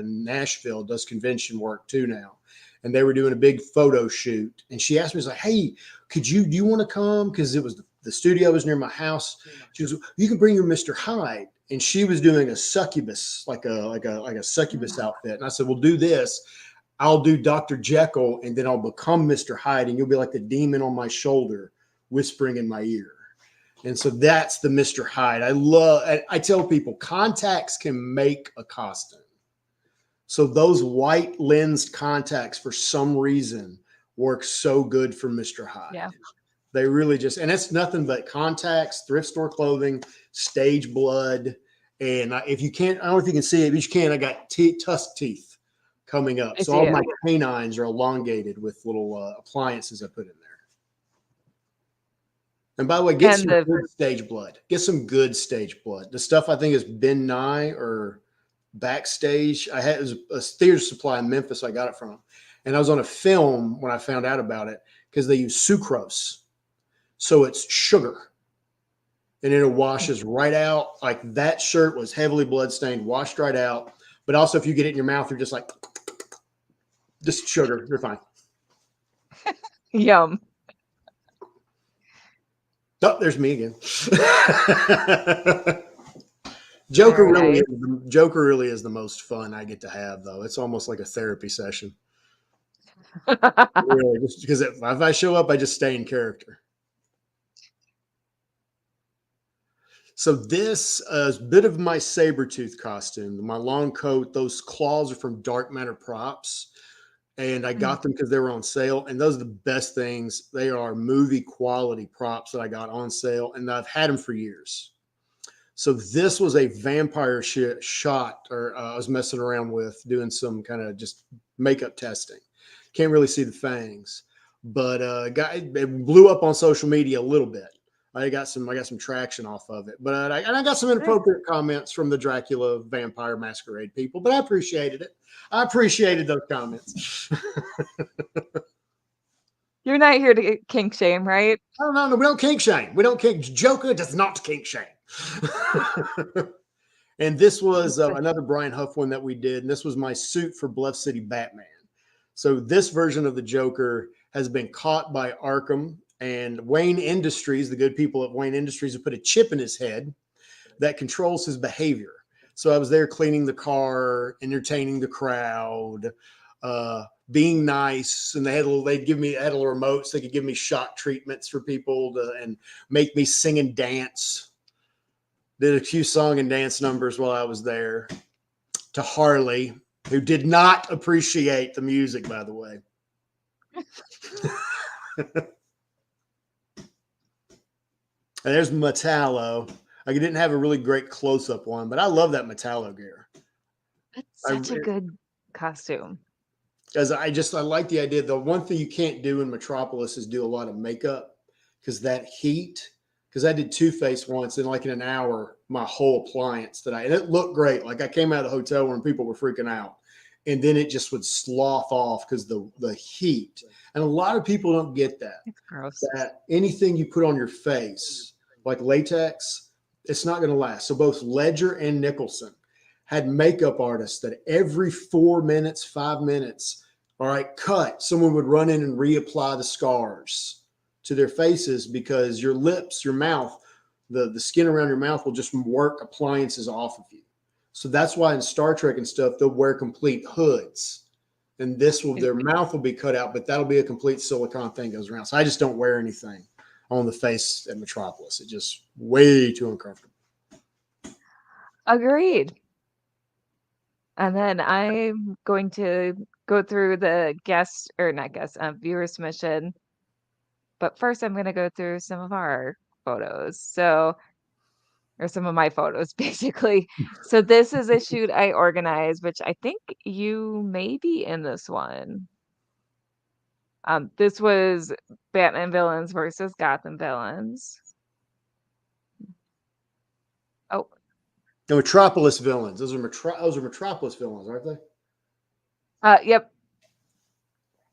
C: Nashville, does convention work too now. And they were doing a big photo shoot. And she asked me, like, "Hey, do you want to come?" Because it was the studio was near my house. She goes, "You can bring your Mr. Hyde." And she was doing a succubus, like a succubus outfit. And I said, "We'll do this. I'll do Dr. Jekyll, and then I'll become Mr. Hyde, and you'll be like the demon on my shoulder, whispering in my ear." And so that's the Mr. Hyde. I tell people contacts can make a costume. So those white lensed contacts, for some reason, work so good for Mr. Hyde.
A: Yeah.
C: They really and it's nothing but contacts, thrift store clothing, stage blood. And if you can't, I don't know if you can see it, but you can. I got tusk teeth coming up. So all my canines are elongated with little appliances I put in there. And by the way, get some good stage blood. Get some good stage blood. The stuff I think is Ben Nye or Backstage. It was a theater supply in Memphis. I got it from. And I was on a film when I found out about it because they use sucrose. So it's sugar. And it washes right out. Like that shirt was heavily bloodstained, washed right out. But also if you get it in your mouth, you're just like, just sugar. You're fine.
A: Yum.
C: Oh, there's me again. Joker really is the most fun I get to have, though. It's almost like a therapy session. Really, just because if I show up, I just stay in character. So this is a bit of my Sabretooth costume. My long coat, those claws are from Dark Matter Props. And I got them because they were on sale. And those are the best things. They are movie quality props that I got on sale. And I've had them for years. So this was a vampire shot, or I was messing around with doing some kind of just makeup testing. Can't really see the fangs. But it blew up on social media a little bit. I got some traction off of it, but I got some inappropriate comments from the Dracula Vampire Masquerade people, but I appreciated it. I appreciated those comments.
A: You're not here to kink shame, right?
C: Oh, no, we don't kink shame. We don't kink. Joker does not kink shame. And this was another Brian Huff one that we did, and this was my suit for Bluff City Batman. So this version of the Joker has been caught by Arkham. And Wayne Industries, the good people at Wayne Industries, have put a chip in his head that controls his behavior. So I was there cleaning the car, entertaining the crowd, being nice. And they'd give me, I had little remotes. They could give me shock treatments for people and make me sing and dance. Did a few song and dance numbers while I was there to Harley, who did not appreciate the music, by the way. And there's Metallo. Like, it didn't have a really great close up one, but I love that Metallo gear.
A: That's
C: I
A: such a good costume.
C: As I like the idea. The one thing you can't do in Metropolis is do a lot of makeup because that heat. Because I did Two Face once, and like in an hour, my whole appliance and it looked great. Like I came out of the hotel when people were freaking out, and then it just would slough off because the heat. And a lot of people don't get that.
A: It's gross.
C: That anything you put on your face, like latex, it's not going to last. So both Ledger and Nicholson had makeup artists that every 4 minutes, 5 minutes, all right, cut, someone would run in and reapply the scars to their faces because your lips, your mouth, the skin around your mouth will just work appliances off of you. So that's why in Star Trek and stuff, they'll wear complete hoods. And their mouth will be cut out, but that'll be a complete silicone thing goes around. So I just don't wear anything on the face at Metropolis. It's just way too uncomfortable.
A: Agreed. And then I'm going to go through the viewer submission. But first, I'm going to go through some of our photos. Or some of my photos, basically. So this is a shoot I organized, which I think you may be in this one. This was Batman villains versus Gotham villains. Oh,
C: The Metropolis villains. Those are Metropolis villains, aren't they?
A: yep.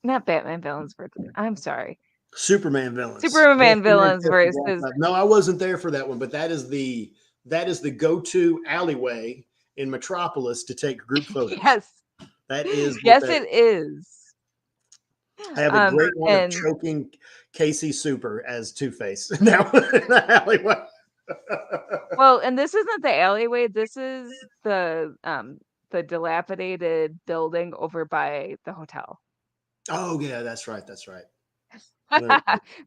A: Not Batman villains versus. I'm sorry.
C: Superman villains.
A: Superman villains versus.
C: No, I wasn't there for that one, but that is the go-to alleyway in Metropolis to take group photos.
A: Yes.
C: That is.
A: Yes, it is.
C: I have a great one of choking Casey Super as Two-Face now in the alleyway.
A: Well, and this isn't the alleyway. This is the dilapidated building over by the hotel.
C: Oh yeah, that's right. That's right.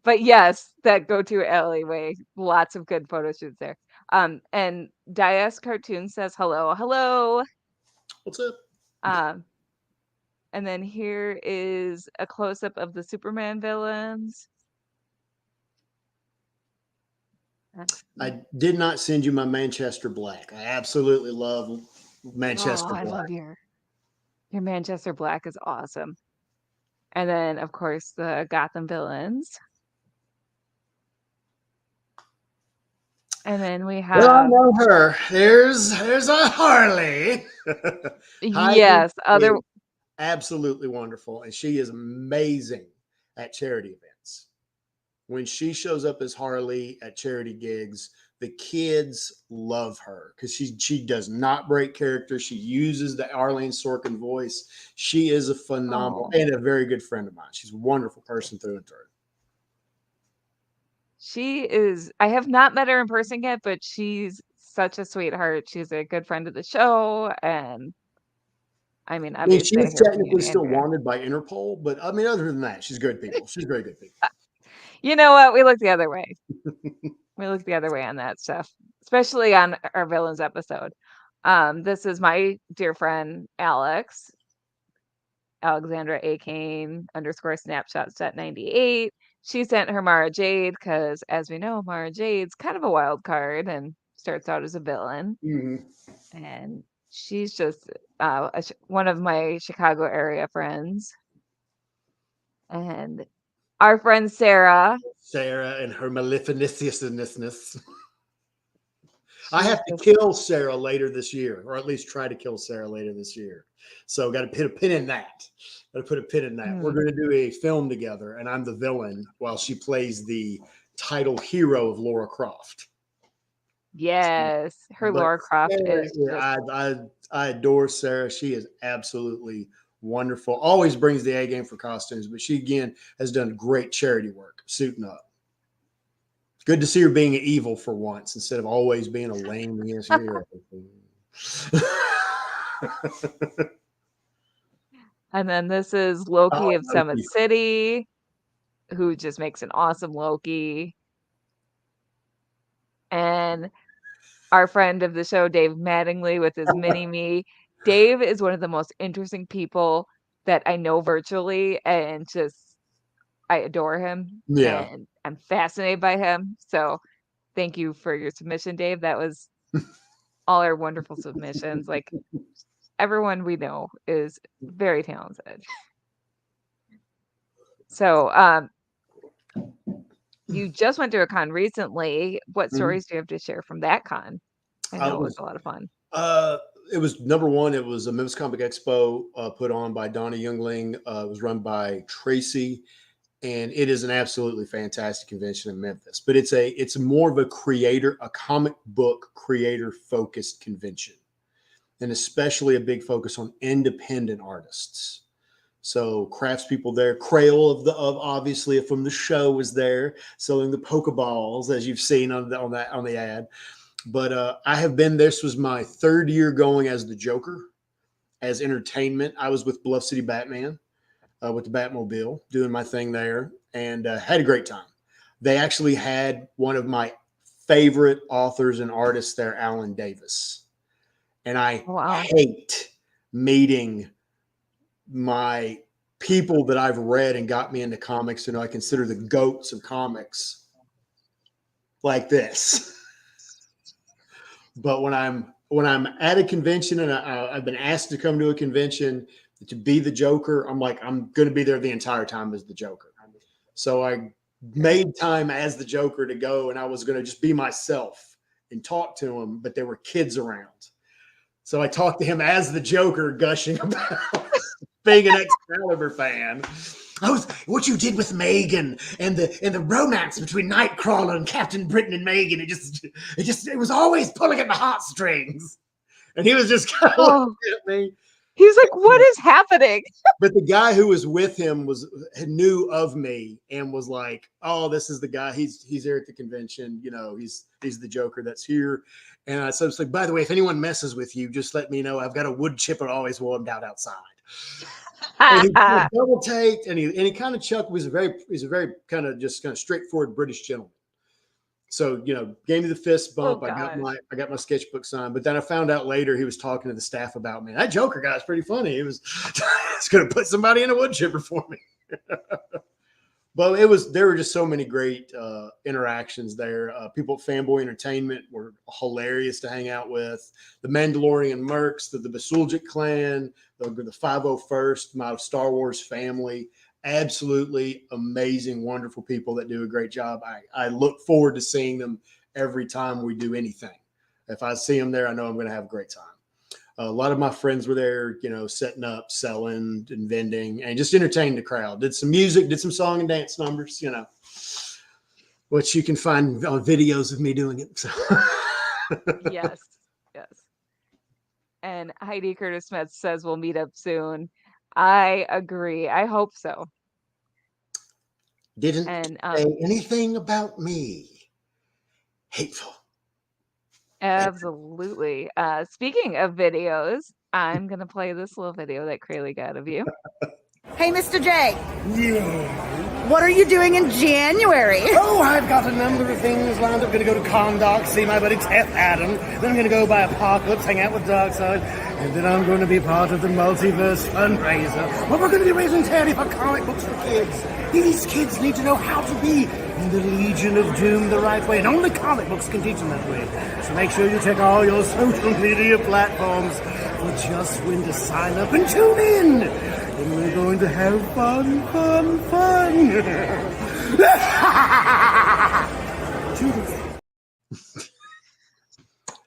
A: But yes, that go-to alleyway. Lots of good photo shoots there. And Dias Cartoon says hello, hello.
C: What's up?
A: And then here is a close-up of the Superman villains.
C: I did not send you my Manchester Black. I absolutely love Manchester Black.
A: I love your Manchester Black is awesome. And then, of course, the Gotham villains. And then we have.
C: Well, I know her. There's a Harley.
A: Yes,
C: absolutely wonderful, and she is amazing at charity events. When she shows up as Harley at charity gigs, the kids love her because she does not break character. She uses the Arlene Sorkin voice. She is a phenomenal and a very good friend of mine. She's a wonderful person through and through.
A: She is. I have not met her in person yet, but she's such a sweetheart. She's a good friend of the show, and I mean,
C: she is technically still wanted by Interpol, but I mean, other than that, she's good people. She's very good people.
A: You know what? We look the other way. We look the other way on that stuff, especially on our villains episode. This is my dear friend Alex, Alexandra A. Kane _snapshot_98. She sent her Mara Jade because, as we know, Mara Jade's kind of a wild card and starts out as a villain.
C: Mm-hmm.
A: And she's just one of my Chicago area friends. And our friend Sarah
C: and her maleficiousness. I have to kill Sarah later this year, or at least try to kill Sarah later this year. So got to put a pin in that. We're going to do a film together, and I'm the villain while she plays the title hero of Lara Croft.
A: Yes, Lara Croft is.
C: I adore Sarah. She is absolutely wonderful. Always brings the A game for costumes, but she again has done great charity work, suiting up. Good to see her being evil for once instead of always being a lame hero.
A: And then this is Loki of Summit City, who just makes an awesome Loki. And our friend of the show, Dave Mattingly, with his mini-me. Dave is one of the most interesting people that I know virtually, and just I adore him.
C: Yeah.
A: And I'm fascinated by him. So thank you for your submission, Dave. That was all our wonderful submissions. Like everyone we know is very talented. So, you just went to a con recently. What
C: Mhm.
A: stories do you have to share from that con? I know it was a lot of fun.
C: It was number one. It was a Memphis Comic Expo put on by Donna Youngling. It was run by Tracy, and it is an absolutely fantastic convention in Memphis. But it's more of a comic book creator focused convention, and especially a big focus on independent artists. So craftspeople there. Crail of obviously from the show was there selling the Pokeballs, as you've seen on the ad. But I have been. This was my third year going as the Joker, as entertainment. I was with Bluff City Batman, with the Batmobile, doing my thing there, and had a great time. They actually had one of my favorite authors and artists there, Alan Davis, and I
A: Wow.
C: hate meeting my people that I've read and got me into comics. I consider the goats of comics like this. But when I'm at a convention and I've been asked to come to a convention to be the Joker, I'm like, I'm going to be there the entire time as the Joker. So I made time as the Joker to go, and I was going to just be myself and talk to him, but there were kids around. So I talked to him as the Joker, gushing about being an Excalibur fan. What you did with Megan and the romance between Nightcrawler and Captain Britain and Megan, it was always pulling at the heartstrings. And he was just kind of looking at me.
A: He's like, what is happening?
C: But the guy who was with him knew of me and was like, oh, this is the guy. He's here at the convention. He's the Joker that's here. And I was like, by the way, if anyone messes with you, just let me know. I've got a wood chipper always warmed out outside. And he double taked, and he kind of chuckled. He's a very kind of straightforward British gentleman. So gave me the fist bump.
A: Oh,
C: I got my sketchbook signed, but then I found out later he was talking to the staff about me. That Joker guy's pretty funny. He was going to put somebody in a wood chipper for me. But there were just so many great interactions there. People at Fanboy Entertainment were hilarious to hang out with. The Mandalorian Mercs, the Basuljic clan, the 501st, my Star Wars family. Absolutely amazing, wonderful people that do a great job. I look forward to seeing them every time we do anything. If I see them there, I know I'm going to have a great time. A lot of my friends were there, setting up, selling, and vending, and just entertaining the crowd. Did some music, did some song and dance numbers, which you can find on videos of me doing it. So.
A: Yes. And Heidi Curtis Smith says we'll meet up soon. I agree. I hope so.
C: Didn't say anything about me. Hateful.
A: Absolutely. Speaking of videos, I'm going to play this little video that Crayleigh got of you.
D: Hey, Mr. J.
C: Yeah.
D: What are you doing in January?
C: Oh, I've got a number of things lined up. I'm going to go to Condoc, see my buddy Teth Adam. Then I'm going to go by Apocalypse, hang out with Darkseid. And then I'm going to be part of the Multiverse fundraiser, where we're going to be raising charity for comic books for kids. These kids need to know how to be in the Legion of Doom the right way, and only comic books can teach them that way. So make sure you check all your social media platforms for just when to sign up and tune in. And we're going to have fun.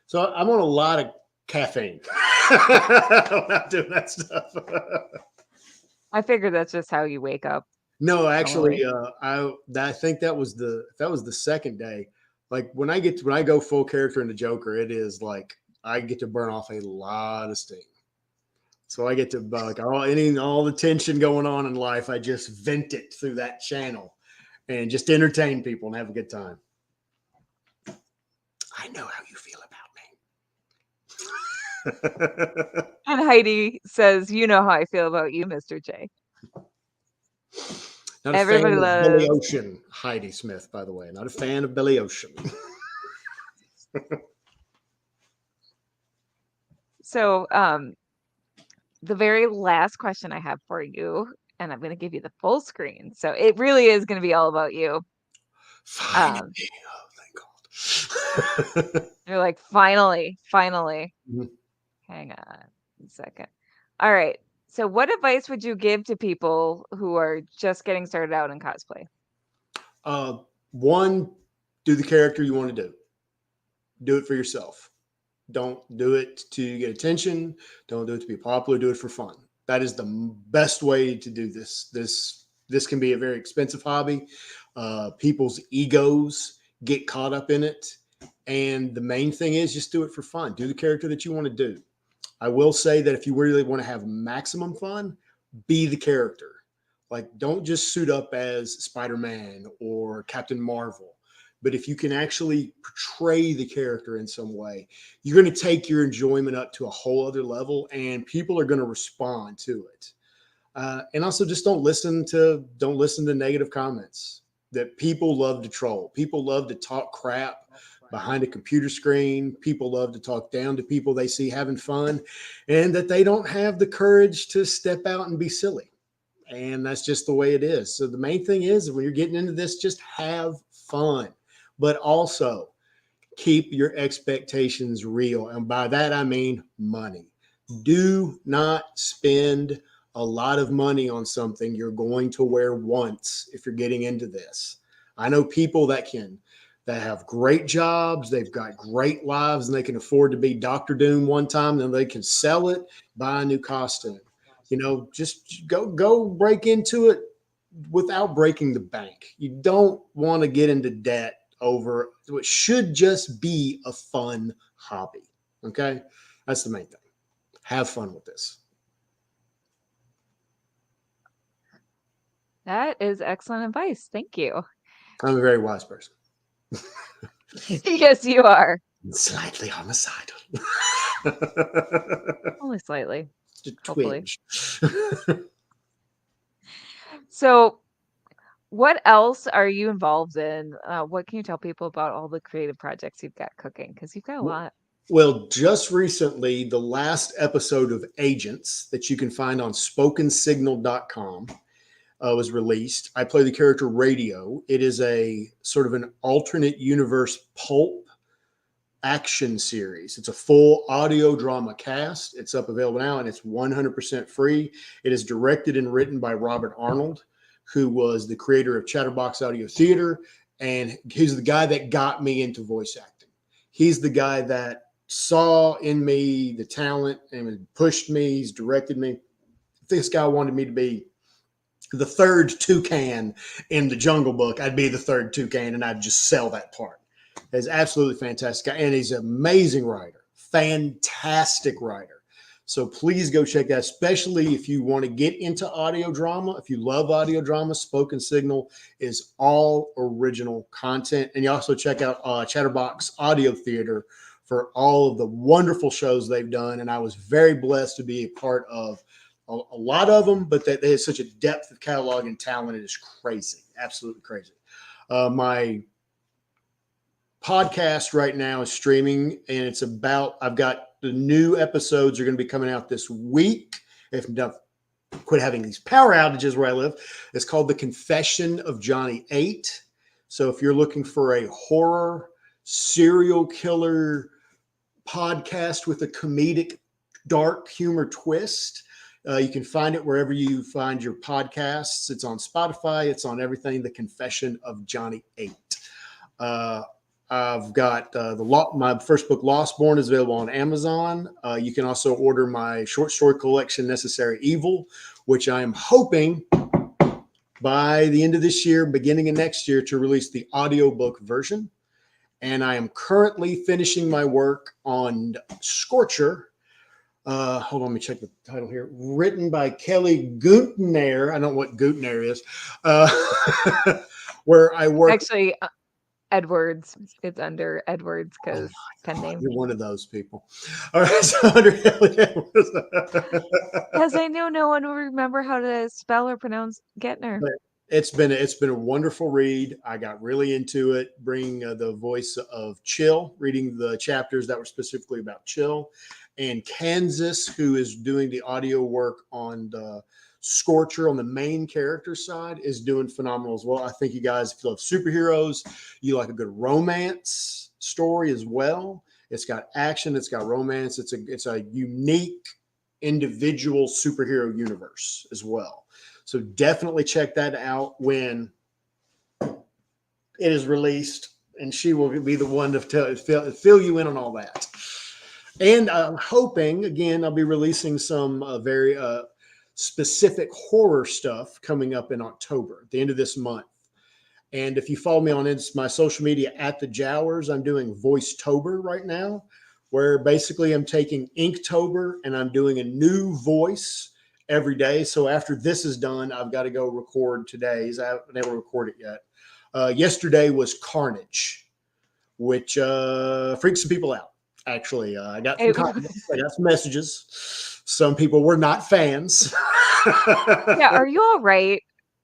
C: So I'm on a lot of caffeine. I'm not doing that stuff.
A: I figured that's just how you wake up.
C: No, actually, I think that was the second day. Like when I go full character in the Joker, it is like I get to burn off a lot of steam. So I get to all the tension going on in life, I just vent it through that channel and just entertain people and have a good time. I know how you feel about me.
A: And Heidi says, you know how I feel about you, Mr. J.
C: Not a
A: Everybody
C: fan
A: loves
C: of Billy Ocean, Heidi Smith, by the way. Not a fan of Billy Ocean.
A: So, the very last question I have for you, and I'm going to give you the full screen. So it really is going to be all about you.
C: Finally. Oh, thank God.
A: You're like, finally, finally.
C: Mhm.
A: Hang on a second. All right. So, what advice would you give to people who are just getting started out in cosplay?
C: One, do the character you want to do. Do it for yourself. Don't do it to get attention. Don't do it to be popular. Do it for fun. That is the best way to do this. This can be a very expensive hobby. People's egos get caught up in it, and the main thing is just do it for fun. Do the character that you want to do. I will say that if you really want to have maximum fun, be the character. Like, don't just suit up as Spider-Man or Captain Marvel. But if you can actually portray the character in some way, you're going to take your enjoyment up to a whole other level, and people are going to respond to it. And also, just don't listen to negative comments. That people love to troll. People love to talk crap behind a computer screen. People love to talk down to people they see having fun, and that they don't have the courage to step out and be silly. And that's just the way it is. So the main thing is when you're getting into this, just have fun, but also keep your expectations real. And by that, I mean money. Do not spend a lot of money on something you're going to wear once if you're getting into this. I know people that have great jobs, they've got great lives, and they can afford to be Dr. Doom one time, then they can sell it, buy a new costume. Just go break into it without breaking the bank. You don't want to get into debt over what should just be a fun hobby. Okay. That's the main thing. Have fun with this.
A: That is excellent advice. Thank you.
C: I'm a very wise person.
A: Yes, you are.
C: Slightly homicidal.
A: Only slightly,
C: Just a
A: hopefully.
C: twinge.
A: So, what else are you involved in? What can you tell people about all the creative projects you've got cooking? Because you've got a lot.
C: Well, just recently, the last episode of Agents that you can find on spokensignal.com was released. I play the character Radio. It is a sort of an alternate universe pulp action series. It's a full audio drama cast. It's up available now, and it's 100% free. It is directed and written by Robert Arnold, who was the creator of Chatterbox Audio Theater, and he's the guy that got me into voice acting. He's the guy that saw in me the talent and pushed me. He's directed me. If this guy wanted me to be the third toucan in the Jungle Book, I'd be the third toucan, and I'd just sell that part. He's absolutely fantastic, and he's an amazing writer, fantastic writer. So please go check that, especially if you want to get into audio drama. If you love audio drama, Spoken Signal is all original content. And you also check out Chatterbox Audio Theater for all of the wonderful shows they've done. And I was very blessed to be a part of a lot of them, but they have such a depth of catalog and talent. It is crazy, absolutely crazy. My podcast right now is streaming, and it's I've got the new episodes are going to be coming out this week. If not, quit having these power outages where I live. It's called The Confession of Johnny 8. So if you're looking for a horror serial killer podcast with a comedic dark humor twist, you can find it wherever you find your podcasts. It's on Spotify. It's on everything. The Confession of Johnny 8. I've got my first book, Lost Born, is available on Amazon. You can also order my short story collection, Necessary Evil, which I am hoping by the end of this year, beginning of next year, to release the audiobook version. And I am currently finishing my work on Scorcher. Hold on, let me check the title here. Written by Kelly Guentner. I don't know what Guentner is. Where I work.
A: Actually, Edwards. It's under Edwards because pen name.
C: You're one of those people. All right, so under Kelly Edwards.
A: Because I know no one will remember how to spell or pronounce Guentner.
C: But it's been a wonderful read. I got really into it, bringing the voice of Chill, reading the chapters that were specifically about Chill, and Kansas, who is doing the audio work on the Scorcher on the main character side, is doing phenomenal as well. I think you guys, if you love superheroes, you like a good romance, story as well. It's got action. It's got romance. It's a unique individual superhero universe as well. So definitely check that out when it is released, and she will be the one to fill you in on all that. And I'm hoping, again, I'll be releasing some very specific horror stuff coming up in October, at the end of this month. And if you follow me on my social media at the Jowers, I'm doing Voice-tober right now, where basically I'm taking Inktober and I'm doing a new voice every day. So after this is done, I've got to go record today's. I haven't been able to record it yet. Yesterday was Carnage, which freaked some people out. Actually, I got some comments, I got some messages. Some people were not fans.
A: Yeah, are you all right?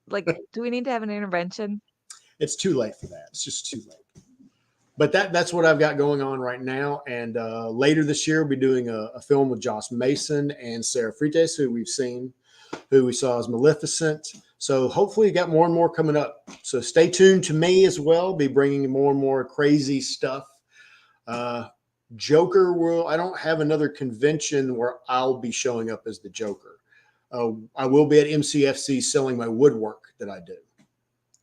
A: Like, do we need to have an intervention?
C: It's too late for that. It's just too late. But that's what I've got going on right now. And later this year, we'll be doing a film with Joss Mason and Sarah Frites, who we saw as Maleficent. So hopefully you got more and more coming up. So stay tuned to me as well. Be bringing more and more crazy stuff. Joker I don't have another convention where I'll be showing up as the Joker. I will be at MCFC selling my woodwork that I do.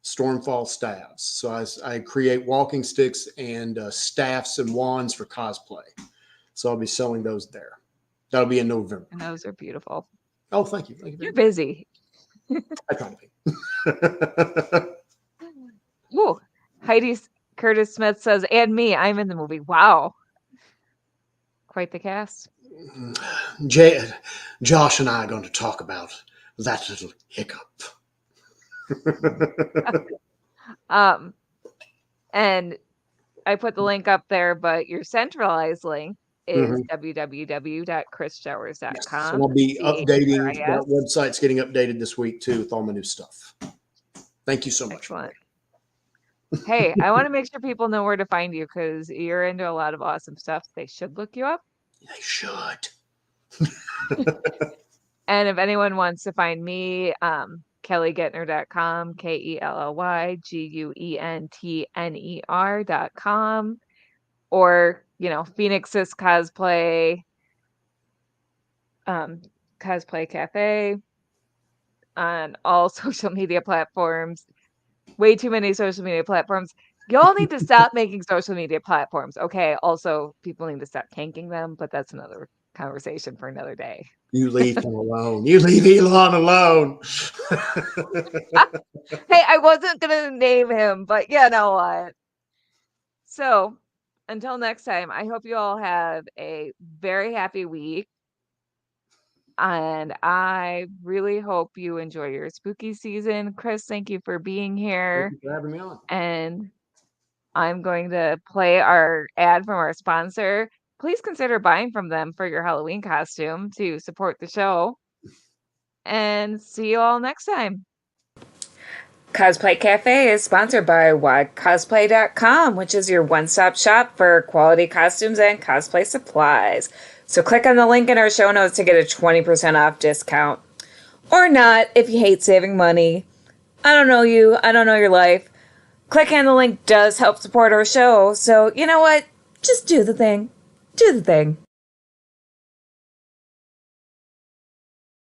C: Stormfall staffs. So I create walking sticks and staffs and wands for cosplay. So I'll be selling those there. That'll be in November.
A: And those are beautiful.
C: Oh, thank you. Thank you.
A: You're busy.
C: I try to be.
A: Ooh, Heidi Curtis Smith says, and me, I'm in the movie. Wow. Quite the cast.
C: Josh and I are going to talk about that little hiccup.
A: And I put the link up there, but your centralized link is www.chrisjowers.com.
C: Yes, and I'll be updating. That website's getting updated this week too with all my new stuff. Thank you so much.
A: Excellent. Hey, I want to make sure people know where to find you because you're into a lot of awesome stuff. They should look you up.
C: They should.
A: And if anyone wants to find me, kellyguentner.com, KELLYGUENTNER.com, or, Phoenix Sis Cosplay, Cosplay Cafe on all social media platforms. Way too many social media platforms. Y'all need to stop making social media platforms. Okay. Also, people need to stop tanking them, but that's another conversation for another day.
C: You leave him alone. You leave Elon alone.
A: Hey, I wasn't going to name him, but you know what? So until next time, I hope you all have a very happy week. And I really hope you enjoy your spooky season. Chris, thank you for being here.
C: Thank you for having me on.
A: And I'm going to play our ad from our sponsor. Please consider buying from them for your Halloween costume to support the show. And see you all next time.
B: Cosplay Cafe is sponsored by wildcosplay.com, which is your one-stop shop for quality costumes and cosplay supplies. So click on the link in our show notes to get a 20% off discount. Or not, if you hate saving money. I don't know you. I don't know your life. Clicking on the link does help support our show. So, you know what? Just do the thing. Do the thing.